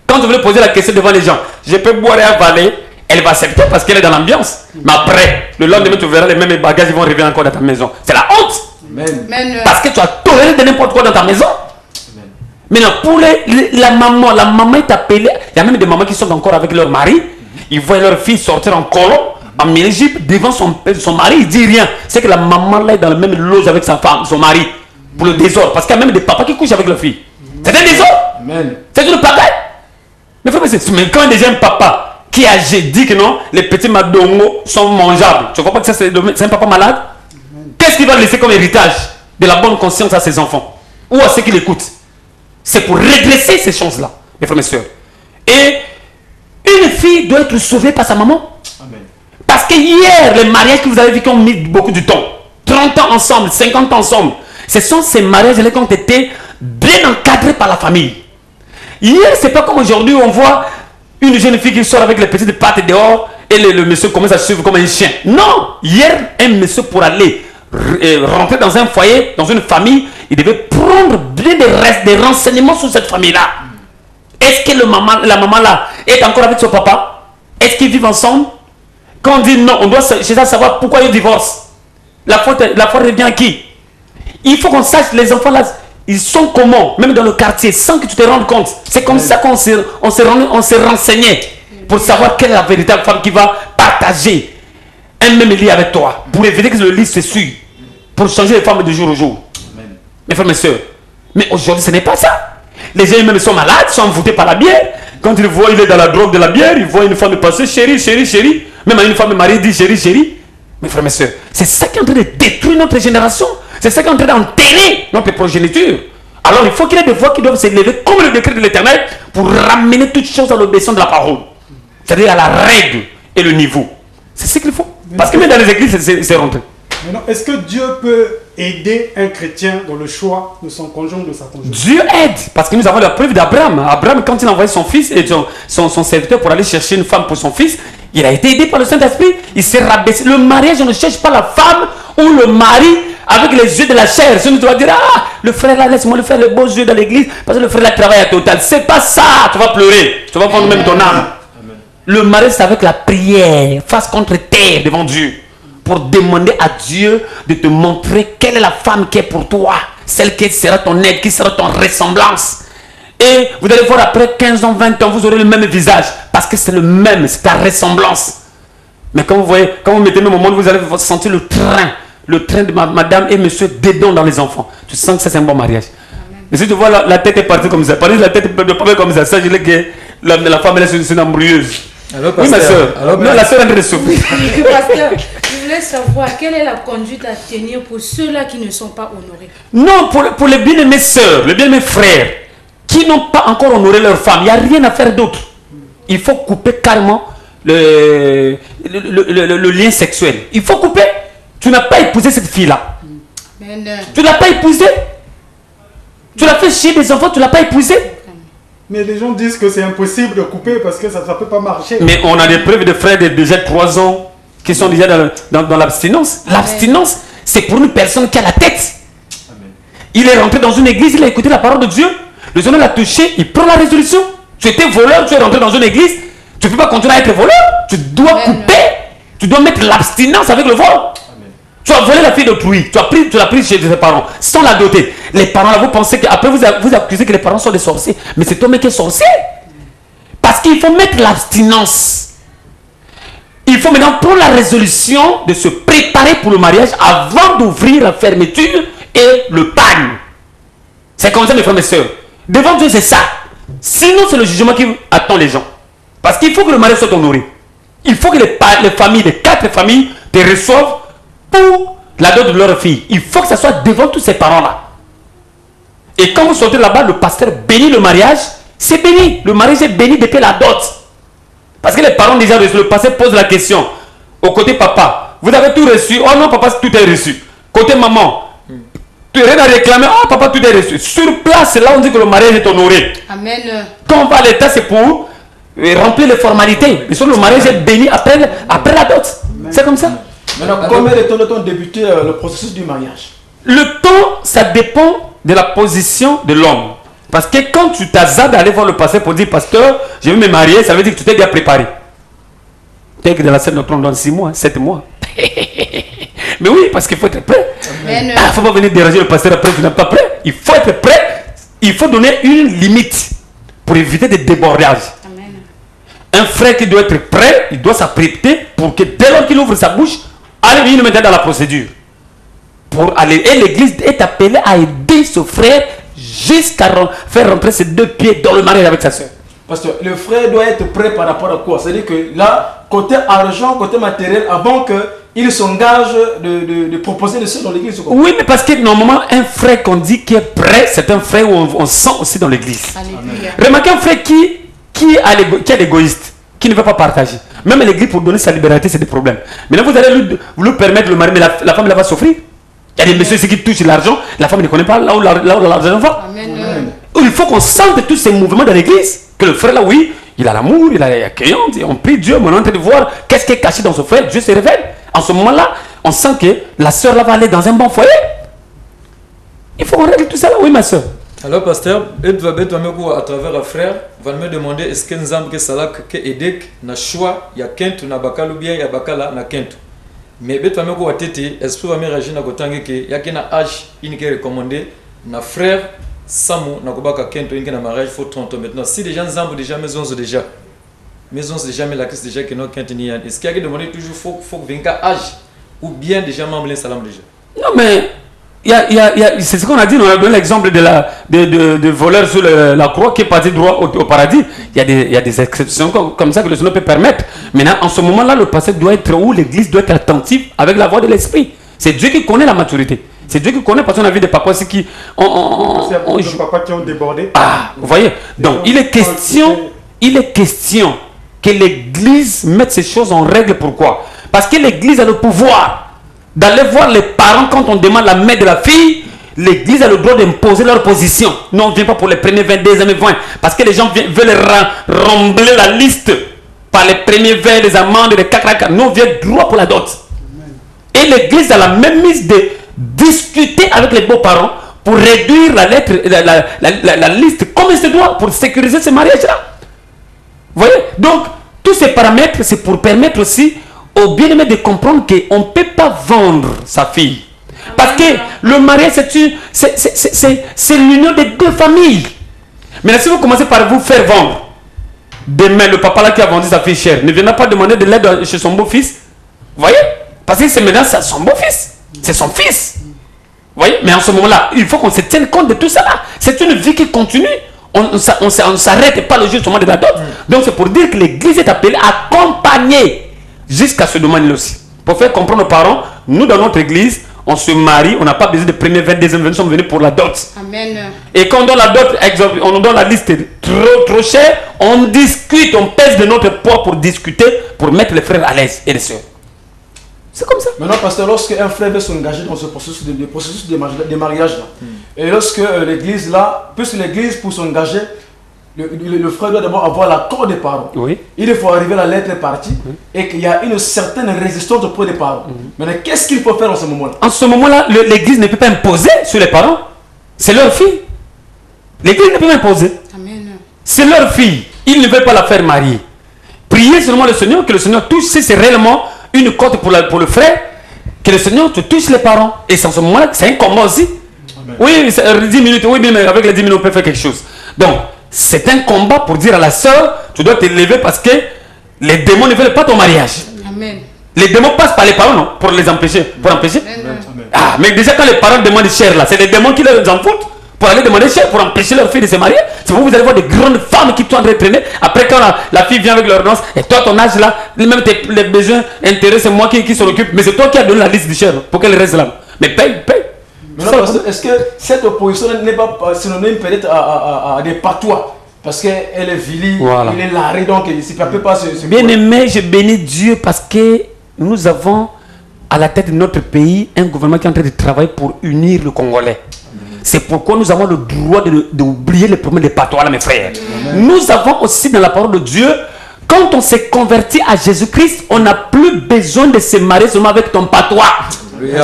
quand tu veux poser la question devant les gens, je peux boire et avaler, elle va accepter parce qu'elle est dans l'ambiance. Mais après, le lendemain, tu verras les mêmes bagages, ils vont revenir encore dans ta maison. C'est la honte. Amen. Parce que tu as toléré de n'importe quoi dans ta maison. Amen. Maintenant, pour la maman est appelée. Il y a même des mamans qui sont encore avec leur mari. Ils voient leur fille sortir en colon, en mini-jupe, devant son mari. Il ne dit rien. C'est que la maman là est dans le même loge avec sa femme, son mari, pour le désordre. Parce qu'il y a même des papas qui couchent avec leur fille. C'est un désordre. Amen. C'est une pagaille. Mais quand déjà un papa qui a dit que non, les petits madongos sont mangeables, tu ne crois pas que c'est un papa malade? Qu'est-ce qu'il va laisser comme héritage de la bonne conscience à ses enfants ou à ceux qui l'écoutent? C'est pour redresser ces choses-là, mes frères et sœurs. Et une fille doit être sauvée par sa maman. Amen. Parce que hier, les mariages que vous avez vu qui ont mis beaucoup de temps, 30 ans ensemble, 50 ans ensemble, ce sont ces mariages-là qui ont été bien encadrés par la famille. Hier, c'est pas comme aujourd'hui où on voit une jeune fille qui sort avec les petites pattes dehors et le monsieur commence à suivre comme un chien. Non, hier, un monsieur pour aller rentrer dans un foyer, dans une famille, il devait prendre bien des renseignements sur cette famille-là. Est-ce que la maman là est encore avec son papa? Est-ce qu'ils vivent ensemble? Quand on dit non, on doit chercher à savoir pourquoi ils divorcent. La faute revient à qui? Il faut qu'on sache les enfants là, ils sont comment, même dans le quartier, sans que tu te rendes compte. C'est comme ça qu'on s'est renseigné pour savoir quelle est la véritable femme qui va partager un même lit avec toi, pour éviter que le lit se suit, pour changer les femmes de jour au jour. Amen. Mes frères, mes soeurs. Mais aujourd'hui, ce n'est pas ça. Les gens même sont malades, sont envoûtés par la bière. Quand ils voient, il est dans la drogue de la bière, ils voient une femme passer, chérie, chérie, chérie. Même une femme mariée dit chérie, chérie. Mes frères, mes soeurs, c'est ça qui est en train de détruire notre génération. C'est ça qui est en train d'enterrer notre progéniture. Alors il faut qu'il y ait des voix qui doivent s'élever comme le décret de l'Éternel pour ramener toutes choses à l'obéissance de la parole. C'est-à-dire à la règle et le niveau. C'est ce qu'il faut. Parce que même dans les églises, c'est rentré. Maintenant, est-ce que Dieu peut aider un chrétien dans le choix de son conjoint ou de sa conjointe? Dieu aide, parce que nous avons la preuve d'Abraham. Abraham, quand il a envoyé son fils et son serviteur pour aller chercher une femme pour son fils, il a été aidé par le Saint-Esprit. Il s'est rabaissé. Le mariage, on ne cherche pas la femme ou le mari avec les yeux de la chair. Sinon, tu vas dire, ah, le frère là, laisse-moi le faire les beaux yeux dans l'église, parce que le frère là travaille à Total. C'est pas ça, tu vas pleurer. Tu vas prendre même ton âme. Amen. Le mariage, c'est avec la prière, face contre terre devant Dieu, pour demander à Dieu de te montrer quelle est la femme qui est pour toi, celle qui sera ton aide, qui sera ton ressemblance. Et vous allez voir après 15 ans, 20 ans, vous aurez le même visage, parce que c'est le même, c'est ta ressemblance. Mais quand vous voyez, quand vous mettez le moment, vous allez sentir le train de madame et monsieur dedans dans les enfants. Tu sens que ça c'est un bon mariage. Amen. Mais si tu vois la tête est partie comme ça, la tête est partie comme ça, je dis que la femme elle est une embrouilleuse. Alors, oui, ma soeur. Non, la soeur est en train de souffrir. Pasteur, je voulais savoir quelle est la conduite à tenir pour ceux-là qui ne sont pas honorés. Non, pour les bien-aimés sœurs, les bien-aimés frères, qui n'ont pas encore honoré leur femme, il n'y a rien à faire d'autre. Il faut couper carrément le lien sexuel. Il faut couper. Tu n'as pas épousé cette fille-là. Tu ne l'as pas épousée. Tu l'as fait chier des enfants, tu ne l'as pas épousée. Mais les gens disent que c'est impossible de couper parce que ça ne peut pas marcher. Mais on a des preuves de frères de déjà 3 ans qui sont déjà dans l'abstinence. L'abstinence, c'est pour une personne qui a la tête. Amen. Il est rentré dans une église, il a écouté la parole de Dieu. Le Seigneur l'a touché, il prend la résolution. Tu étais voleur, tu es rentré dans une église. Tu ne peux pas continuer à être voleur. Tu dois couper. Tu dois mettre l'abstinence avec le vol. Tu as volé la fille d'autrui, tu l'as pris chez tes parents, sans la doter. Les parents là, vous pensez qu'après vous accusez que les parents sont des sorciers. Mais c'est toi-même qui es sorcier. Parce qu'il faut mettre l'abstinence. Il faut maintenant prendre la résolution de se préparer pour le mariage avant d'ouvrir la fermeture et le pagne. C'est comme ça, mes frères et mes soeurs. Devant Dieu, c'est ça. Sinon, c'est le jugement qui attend les gens. Parce qu'il faut que le mariage soit honoré. Il faut que les familles, les 4 familles, te reçoivent pour la dot de leur fille. Il faut que ça soit devant tous ces parents-là. Et quand vous sortez là-bas, le pasteur bénit le mariage. C'est béni. Le mariage est béni depuis la dot. Parce que les parents déjà reçus, le pasteur pose la question. Au côté papa, vous avez tout reçu. Oh non, papa, tout est reçu. Côté maman, tu n'as rien à réclamer. Oh papa, tout est reçu. Sur place, là on dit que le mariage est honoré. Amen. Quand on va à l'état, c'est pour remplir les formalités. Mais le mariage est béni après la dot. C'est comme ça. Maintenant, combien de temps doit-on débuter le processus du mariage? Le temps, ça dépend de la position de l'homme. Parce que quand tu t'hasardes d'aller voir le pasteur pour dire, pasteur, je vais me marier, ça veut dire que tu t'es bien préparé. Tu es dans la scène de trône dans 6 mois, 7 mois. Mais oui, parce qu'il faut être prêt. Il ne faut pas venir déranger le pasteur après, tu n'es pas prêt. Il faut être prêt. Il faut donner une limite pour éviter des débordages. Amen. Un frère qui doit être prêt, il doit s'apprêter pour que dès lors qu'il ouvre sa bouche, allez, il le mettre dans la procédure. Pour aller, et l'église est appelée à aider ce frère jusqu'à faire rentrer ses 2 pieds dans le mariage avec sa soeur. Parce que le frère doit être prêt par rapport à quoi? C'est-à-dire que là, côté argent, côté matériel, avant qu'il s'engage de proposer le soeur dans l'église. Oui, mais parce que normalement, un frère qu'on dit qui est prêt, c'est un frère où on sent aussi dans l'église. Remarquez un frère qui est l'égoïste, qui ne veut pas partager. Même l'église, pour donner sa liberté, c'est des problèmes. Maintenant, vous allez lui permettre le mari, mais la femme, elle va souffrir. Il y a des messieurs qui touchent l'argent, la femme ne connaît pas là où l'argent va. Amen. Il faut qu'on sente tous ces mouvements dans l'église. Que le frère là, oui, il a l'amour, il a l'accueillant, on prie Dieu, mais on est en train de voir qu'est-ce qui est caché dans ce frère. Dieu se révèle. En ce moment-là, on sent que la soeur là va aller dans un bon foyer. Il faut qu'on règle tout ça là, oui, ma soeur. Alors, pasteur, à travers un frère, va me demander est-ce que nous avons que ça que Edek na choix, il y a Kent, na bakalo bien, il y a bakala, na Kent. Mais bet fameux ko atete, est-ce que va me réagir na kotange que il y a qu'un âge inike recommandé, na frère Samu na kobaka Kent, inike na mariage faut 30 ans maintenant. Si les gens zambent déjà maison déjà. maison c'est jamais la crise déjà que nous continuons. Est-ce qu'il y a demandé toujours faut que venga âge ou bien déjà membre salam déjà? Non mais c'est ce qu'on a dit, on a donné l'exemple de voleurs sur la croix qui est parti droit au paradis. Il y a des exceptions comme ça que le Seigneur peut permettre. Maintenant, en ce moment-là, le pasteur doit être où l'église doit être attentive avec la voix de l'esprit. C'est Dieu qui connaît la maturité. C'est Dieu qui connaît, parce qu'on a vu des papas aussi qui des papas qui ont débordé. Ah, vous voyez. Donc, il est question que l'église mette ces choses en règle. Pourquoi? Parce que l'église a le pouvoir d'aller voir les parents quand on demande la main de la fille. L'église a le droit d'imposer leur position. Nous, on ne vient pas pour les premiers 20, deuxièmes 20. Parce que les gens veulent rembler la liste par les premiers 20, les amendes, les cacraca. Nous, on vient droit pour la dot. Et l'église a la même mise de discuter avec les beaux-parents pour réduire la liste comme il se doit pour sécuriser ce mariage-là. Vous voyez? Donc, tous ces paramètres, c'est pour permettre aussi aux bien-aimés de comprendre qu'on ne peut pas vendre sa fille. Parce que le mariage, c'est l'union des deux familles. Mais si vous commencez par vous faire vendre, demain, le papa là qui a vendu sa fille chère ne viendra pas demander de l'aide chez son beau-fils. Vous voyez? Parce que c'est maintenant son beau-fils. C'est son fils. Vous voyez? Mais en ce moment-là, il faut qu'on se tienne compte de tout ça là. C'est une vie qui continue. On ne s'arrête pas le jour de la dot. Donc c'est pour dire que l'église est appelée à accompagner jusqu'à ce domaine-là aussi. Pour faire comprendre aux parents, nous dans notre église, on se marie, on n'a pas besoin de premier 22e, nous sommes venus pour la dot. Amen. Et quand on donne la dot, exemple, on nous donne la liste trop chère, on discute, on pèse de notre poids pour discuter, pour mettre les frères à l'aise et les sœurs. C'est comme ça. Maintenant, pasteur, lorsque un frère veut s'engager dans ce processus de mariage là, et lorsque l'église là, puisque l'église pour s'engager, le frère doit d'abord avoir l'accord des parents. Oui. Il faut arriver à la lettre partie et qu'il y a une certaine résistance auprès des parents. Maintenant, qu'est-ce qu'il faut faire en ce moment-là? En ce moment-là, l'église ne peut pas imposer sur les parents. C'est leur fille. L'église ne peut pas imposer. Amen. C'est leur fille. Ils ne veulent pas la faire marier. Priez seulement le Seigneur, que le Seigneur touche, si c'est réellement une cote pour le frère, que le Seigneur te touche les parents. Et en ce moment-là, c'est un combat aussi. Amen. Oui, 10 minutes, oui, mais avec les 10 minutes, on peut faire quelque chose. Donc, c'est un combat pour dire à la sœur, tu dois te lever parce que les démons ne veulent pas ton mariage. Amen. Les démons passent par les parents, non? Pour les empêcher. Pour empêcher. Amen. Ah, mais déjà quand les parents demandent cher là, c'est les démons qui leur en foutent pour aller demander cher, pour empêcher leur fille de se marier. C'est pour vous allez voir des grandes femmes qui sont en train de traîner. Après quand la fille vient avec l'ordonnance, et toi ton âge là, même les besoins, intérêts, c'est moi qui s'en occupe. Mais c'est toi qui as donné la liste du cher pour qu'elle reste là. Mais paye. Est-ce que cette opposition n'est pas synonyme peut-être à des patois? Parce qu'elle est vilie, voilà. Il est larré, donc il ne peut pas se... Bien aimé, je bénis Dieu parce que nous avons à la tête de notre pays un gouvernement qui est en train de travailler pour unir le Congolais. C'est pourquoi nous avons le droit d'oublier les problèmes des patois là, mes frères. Amen. Nous avons aussi dans la parole de Dieu, quand on s'est converti à Jésus-Christ, on n'a plus besoin de se marier seulement avec ton patois.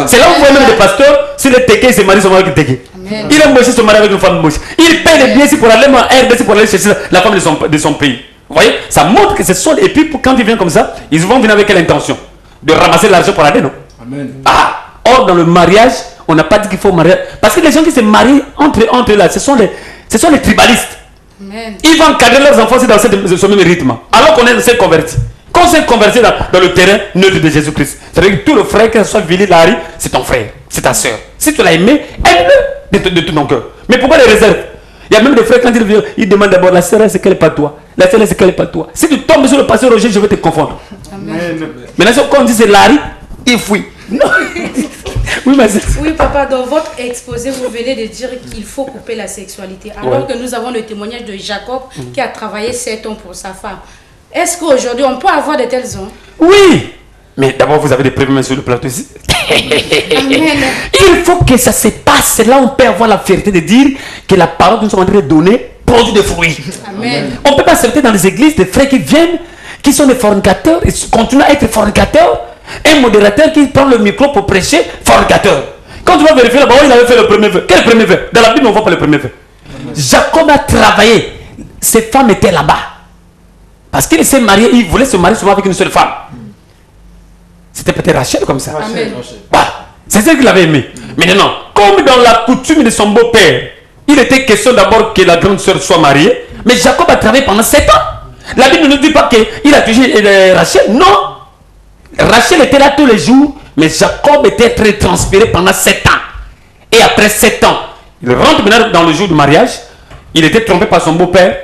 C'est là où vous voyez même des pasteurs, si les téqués se marient seulement avec les téqués. Il aime aussi se marier avec une femme moche. Il paye les billets pour aller à RDC pour aller chercher la femme de son pays. Vous voyez? Ça montre que ce sont... Et puis quand ils viennent comme ça, ils vont venir avec quelle intention? De ramasser l'argent pour aller, non? Amen. Ah! Or, dans le mariage, on n'a pas dit qu'il faut marier. Parce que les gens qui se marient entre eux là, ce sont les tribalistes. Amen. Ils vont encadrer leurs enfants dans ce même rythme. Alors qu'on s'est converti. Quand on s'est converti dans le terrain neutre de Jésus-Christ, c'est-à-dire que tout le frère, qu'il soit Vili, Larry, c'est ton frère, c'est ta soeur. Si tu l'as aimé, aime-le de tout ton cœur. Mais pourquoi les réserves? Il y a même des frères, quand ils viennent, ils demandent d'abord la sœur, c'est qu'elle n'est pas toi. La sœur, c'est qu'elle n'est pas toi. Si tu tombes sur le pasteur Roger, je vais te confondre. Amen. Maintenant, quand on dit c'est Larry, il fuit. Non. Oui, papa, dans votre exposé, vous venez de dire qu'il faut couper la sexualité. Alors que nous avons le témoignage de Jacob qui a travaillé 7 ans pour sa femme. Est-ce qu'aujourd'hui, on peut avoir de tels hommes? Oui. Mais d'abord, vous avez des prévenus sur le plateau ici. Amen. Il faut que ça se passe. Là, on peut avoir la fierté de dire que la parole que nous sommes en train de donner produit des fruits. Amen. On ne peut pas accepter dans les églises des frères qui viennent, qui sont des fornicateurs, et continuent à être fornicateurs. Un modérateur qui prend le micro pour prêcher, fornicateur. Quand tu vas vérifier là-bas, il avait fait le premier vœu. Quel premier vœu? Dans la Bible, on ne voit pas le premier vœu. Jacob a travaillé. Ses femmes étaient là-bas. Parce qu'il s'est marié, il voulait se marier souvent avec une seule femme. C'était peut-être Rachel comme ça. Bah, c'est ça qu'il avait aimé. Mais non, comme dans la coutume de son beau-père, il était question d'abord que la grande sœur soit mariée. Mais Jacob a travaillé pendant 7 ans. La Bible ne nous dit pas qu'il a touché Rachel. Non. Rachel était là tous les jours, mais Jacob était très transpiré pendant 7 ans. Et après 7 ans, il rentre maintenant dans le jour du mariage. Il était trompé par son beau-père.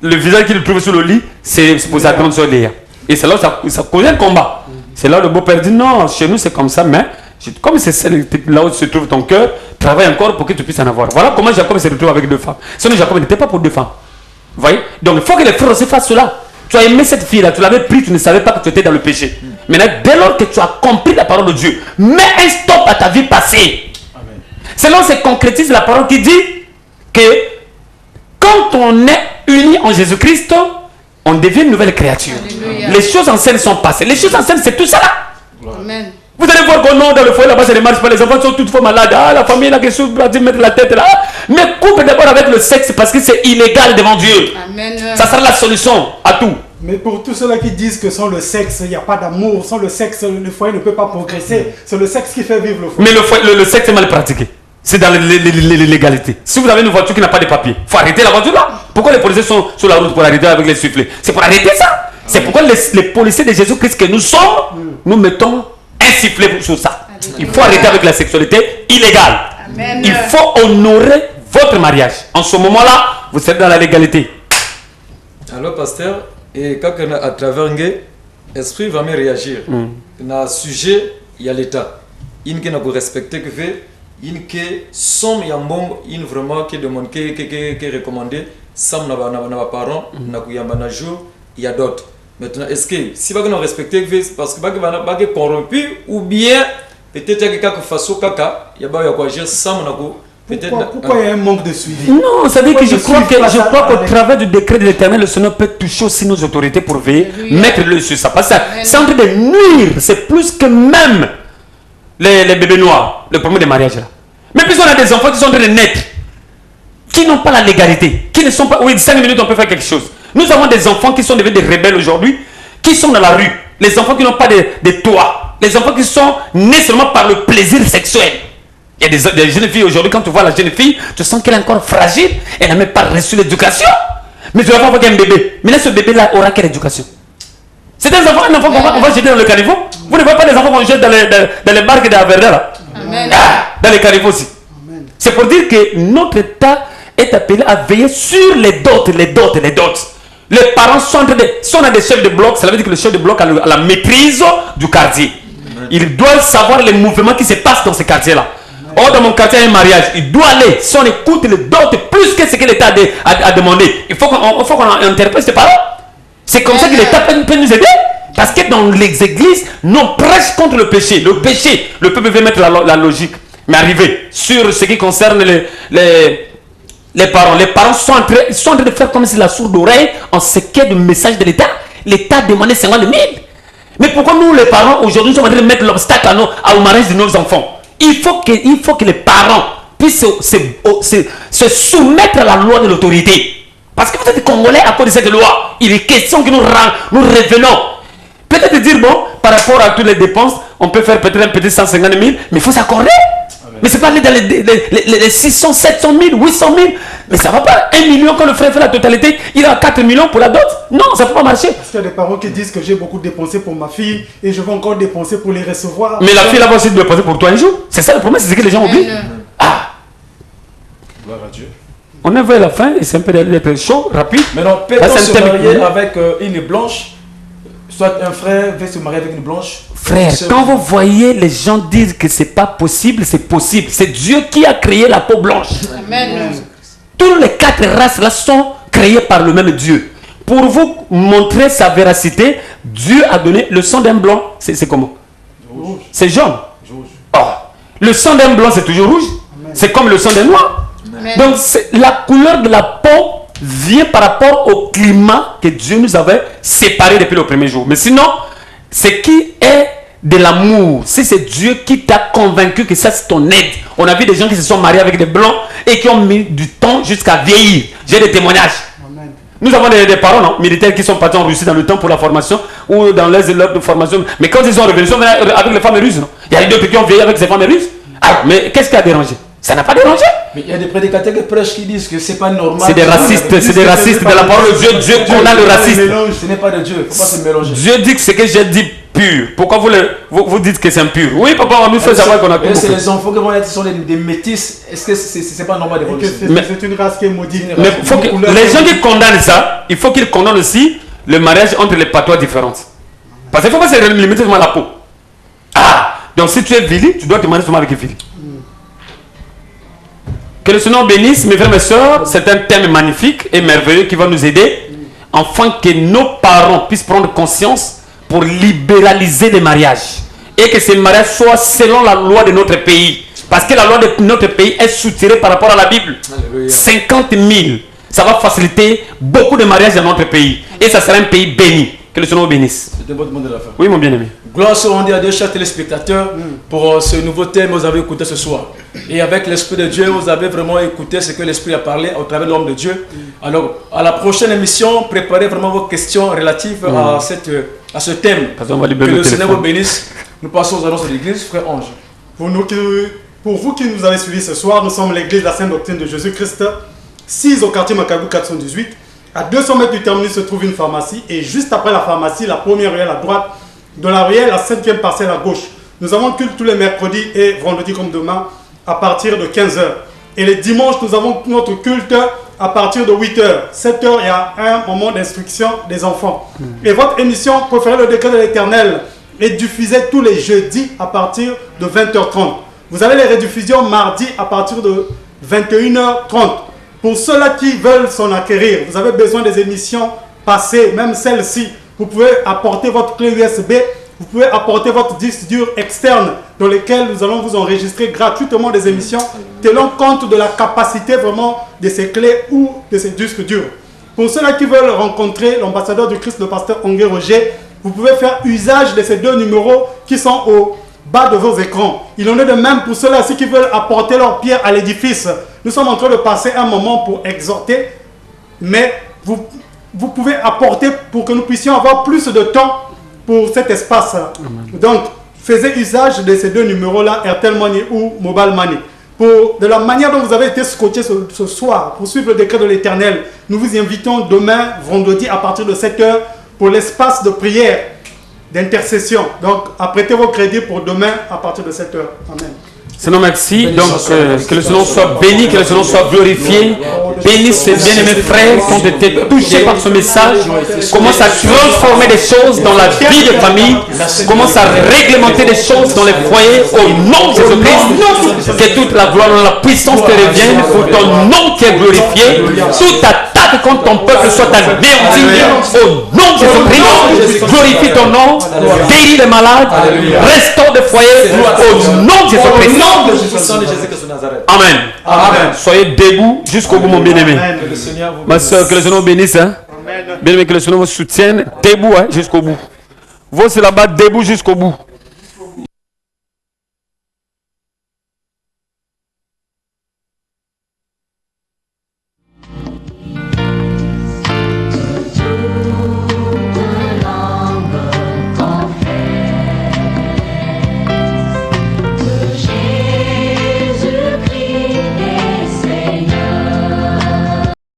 Le visage qu'il trouvait sur le lit, c'est pour sa grande soeur Léa. Et c'est là où ça causait un combat. C'est là où le beau-père dit non, chez nous c'est comme ça, mais comme c'est là où se trouve ton cœur, travaille encore pour que tu puisses en avoir. Voilà comment Jacob s'est retrouvé avec 2 femmes. Sinon Jacob n'était pas pour 2 femmes. Vous voyez? Donc il faut que les frères aussi fassent cela. Tu as aimé cette fille-là, tu l'avais pris, tu ne savais pas que tu étais dans le péché. Maintenant, dès lors que tu as compris la parole de Dieu, mets un stop à ta vie passée. C'est là où se concrétise la parole qui dit que quand on est uni en Jésus-Christ, on devient une nouvelle créature. Alléluia. Les choses anciennes sont passées. Les choses anciennes, c'est tout ça là. Amen. Vous allez voir qu'au nom dans le foyer là-bas, ça ne marche pas. Les enfants sont toutefois malades. Ah, la famille là qui souffre, va mettre la tête là. Mais coupe d'abord avec le sexe parce que c'est illégal devant Dieu. Amen. Ça sera la solution à tout. Mais pour tous ceux-là qui disent que sans le sexe, il n'y a pas d'amour, sans le sexe, le foyer ne peut pas progresser. C'est le sexe qui fait vivre le foyer. Mais le sexe est mal pratiqué. C'est dans l'illégalité. Si vous avez une voiture qui n'a pas de papier, il faut arrêter la voiture là. Pourquoi les policiers sont sur la route pour arrêter avec les sifflets? C'est pour arrêter ça. C'est pourquoi les policiers de Jésus-Christ que nous sommes, nous mettons un sifflet sur ça. Il faut arrêter avec la sexualité illégale. Amen. Il faut honorer votre mariage. En ce moment-là, vous serez dans la légalité. Alors, pasteur, et quand on a à travers l'esprit va me réagir. Dans le sujet, il y a l'État. Il y a que respecter que fait. Il y a somme y a bon, il vraiment qui demande qui recommandé, somme n'a pas parents, n'a pas jour, il y a d'autres. Maintenant, est-ce que si vous respectez parce que vous êtes corrompu ou bien peut-être qu'il y a quelque façon caca, il y a quoi agir somme n'a Pourquoi il y a un manque de suivi? Non, ça veut dire que je crois qu'au travers du décret de l'Éternel, le Seigneur peut toucher aussi nos autorités pour veiller, mettre le sur ça. Parce que c'est en train de nuire, c'est plus que même les bébés noirs, le premier des mariages là. Mais puis on a des enfants qui sont en train de naître, qui n'ont pas la légalité, qui ne sont pas. Oui, 5 minutes on peut faire quelque chose. Nous avons des enfants qui sont devenus des rebelles aujourd'hui, qui sont dans la rue. Les enfants qui n'ont pas de toit. Les enfants qui sont nés seulement par le plaisir sexuel. Il y a des jeunes filles aujourd'hui, quand tu vois la jeune fille, tu sens qu'elle est encore fragile, elle n'a même pas reçu l'éducation. Mais tu vas voir qu'un bébé. Mais là, ce bébé-là aura quelle éducation? C'est des enfants, un enfant qu'on va jeter dans le caniveau. Vous ne voyez pas les enfants qu'on jette dans les barques de la Verdera. Dans les caniveaux aussi. C'est pour dire que notre État est appelé à veiller sur les dots. Les parents sont des chefs de bloc, ça veut dire que le chef de bloc a la maîtrise du quartier. Il doit savoir les mouvements qui se passent dans ce quartier-là. Or, dans mon quartier, il y a un mariage. Il doit aller, si on écoute les dots plus que ce que l'État a demandé, il faut qu'on interprète ses parents. C'est comme ça que l'État peut nous aider. Parce que dans les églises, nous prêchons contre le péché. Le péché, le peuple veut mettre la logique. Mais arriver sur ce qui concerne les parents. Les parents sont en train de faire comme si la sourde oreille en ce qui est du message de l'État. L'État a demandé 50 000. Mais pourquoi nous, les parents, aujourd'hui, nous sommes en train de mettre l'obstacle au mariage de nos enfants? Il faut que les parents puissent se soumettre à la loi de l'autorité. Parce que vous êtes Congolais à cause de cette loi. Il est question que nous revenons. Peut-être dire, bon, par rapport à toutes les dépenses, on peut faire peut-être un petit 150 000, mais il faut s'accorder. Mais c'est pas aller dans les 600, 700 000, 800 000. Mais ça va pas. 1 million, quand le frère fait la totalité, il a 4 millions pour la dot. Non, ça ne peut pas marcher. Parce qu'il y a des parents qui disent que j'ai beaucoup dépensé pour ma fille et je vais encore dépenser pour les recevoir. Mais la fille là va aussi dépenser pour toi un jour. C'est ça le problème, c'est ce que les gens oublient. Ah. Gloire à Dieu. On est vers la fin et c'est un peu d'être chaud, rapide. Mais non, peut-on se marier avec une blanche? Soit un frère veut se marier avec une blanche. Frère, quand vous voyez les gens dire que c'est pas possible, c'est possible. C'est Dieu qui a créé la peau blanche. Amen. Tous les 4 races là sont créées par le même Dieu. Pour vous montrer sa véracité, Dieu a donné le sang d'un blanc. C'est comment? C'est jaune. Oh. Le sang d'un blanc c'est toujours rouge. C'est comme le sang d'un noir. Amen. Donc la couleur de la peau vient par rapport au climat que Dieu nous avait séparés depuis le premier jour. Mais sinon, ce qui est de l'amour, si c'est Dieu qui t'a convaincu que ça c'est ton aide. On a vu des gens qui se sont mariés avec des blancs et qui ont mis du temps jusqu'à vieillir. J'ai des témoignages. Amen. Nous avons des parents non, militaires qui sont partis en Russie dans le temps pour la formation ou dans les élèves de formation. Mais quand ils sont revenus, ils sont venus avec les femmes russes. Non? Il y a eu 2 qui ont vieilli avec ces femmes russes. Ah, mais qu'est-ce qui a dérangé? Ça n'a pas dérangé. Mais il y a des prédicateurs qui prêchent qui disent que c'est pas normal. C'est des racistes, c'est des racistes de la parole de Dieu. Dieu condamne le racisme. Ce n'est pas de Dieu, il ne faut pas se mélanger. Dieu dit que ce que j'ai dit pur. Pourquoi vous dites que c'est impur? Oui, papa, on nous fait savoir qu'on a tout. C'est les enfants qui vont être sont des métis. Est-ce que c'est pas normal de voir c'est une race qui est maudite. Mais faut que, les gens qui condamnent ça, il faut qu'ils condamnent aussi le mariage entre les patois différentes. Parce qu'il ne faut pas se limiter seulement à la peau. Ah, donc si tu es Vili, tu dois te marier seulement avec Vili. Que le Seigneur bénisse, mes frères et mes sœurs. C'est un thème magnifique et merveilleux qui va nous aider afin que nos parents puissent prendre conscience pour libéraliser les mariages et que ces mariages soient selon la loi de notre pays. Parce que la loi de notre pays est soutirée par rapport à la Bible. Alléluia. 50 000. Ça va faciliter beaucoup de mariages dans notre pays. Et ça sera un pays béni. Que le Seigneur bénisse. C'était votre mot de la fin. Oui, mon bien-aimé. Gloire soit rendue à Dieu, chers téléspectateurs, pour ce nouveau thème que vous avez écouté ce soir. Et avec l'Esprit de Dieu, vous avez vraiment écouté ce que l'Esprit a parlé au travers de l'homme de Dieu. Alors, à la prochaine émission, préparez vraiment vos questions relatives à ce thème. Que le Seigneur vous bénisse. Nous passons aux annonces de l'Église, frère Ange. Pour vous qui nous avez suivis ce soir, nous sommes l'Église de la Sainte Doctrine de Jésus-Christ, 6 au quartier Macabou 418. À 200 mètres du terminus se trouve une pharmacie et juste après la pharmacie, la première ruelle à droite, dans la ruelle, la 5e parcelle à gauche. Nous avons culte tous les mercredis et vendredis comme demain à partir de 15h. Et les dimanches, nous avons notre culte à partir de 8h. 7h, il y a un moment d'instruction des enfants. Et votre émission préférée, le décret de l'Éternel, est diffusée tous les jeudis à partir de 20h30. Vous avez les rediffusions mardi à partir de 21h30. Pour ceux-là qui veulent s'en acquérir, vous avez besoin des émissions passées, même celles-ci. Vous pouvez apporter votre clé USB, vous pouvez apporter votre disque dur externe dans lequel nous allons vous enregistrer gratuitement des émissions tenant compte de la capacité vraiment de ces clés ou de ces disques durs. Pour ceux-là qui veulent rencontrer l'ambassadeur du Christ, le pasteur Ongué Roger, vous pouvez faire usage de ces deux numéros qui sont au bas de vos écrans. Il en est de même pour ceux-là qui veulent apporter leur pierre à l'édifice. Nous sommes en train de passer un moment pour exhorter, mais vous pouvez apporter pour que nous puissions avoir plus de temps pour cet espace. Donc, faites usage de ces deux numéros-là, Airtel Money ou Mobile Money. De la manière dont vous avez été scotché ce soir pour suivre le décret de l'Éternel, nous vous invitons demain, vendredi, à partir de 7h, pour l'espace de prière, d'intercession. Donc, apprêtez vos crédits pour demain à partir de 7h. Amen. Seigneur, merci. Donc, que le Seigneur soit béni, que le Seigneur soit glorifié. Bénis ces bien-aimés frères qui ont été touchés par ce message. Commence à transformer des choses dans la vie des familles. Commence à réglementer des choses dans les foyers au nom de Jésus-Christ. Que toute la gloire et la puissance te revienne pour ton nom qui est glorifié. Toute attaque contre ton peuple soit anéantie au nom de Jésus-Christ. Glorifie ton nom. Guéris les malades. Restaure des foyers au nom de Jésus-Christ. Amen. Amen. Soyez debout jusqu'au bout, mon bien-aimé. Ma soeur, que le Seigneur bénisse. Hein? Bien-aimé, que le Seigneur vous soutienne. Debout, hein, jusqu'au bout. Vous, c'est là-bas, debout jusqu'au bout.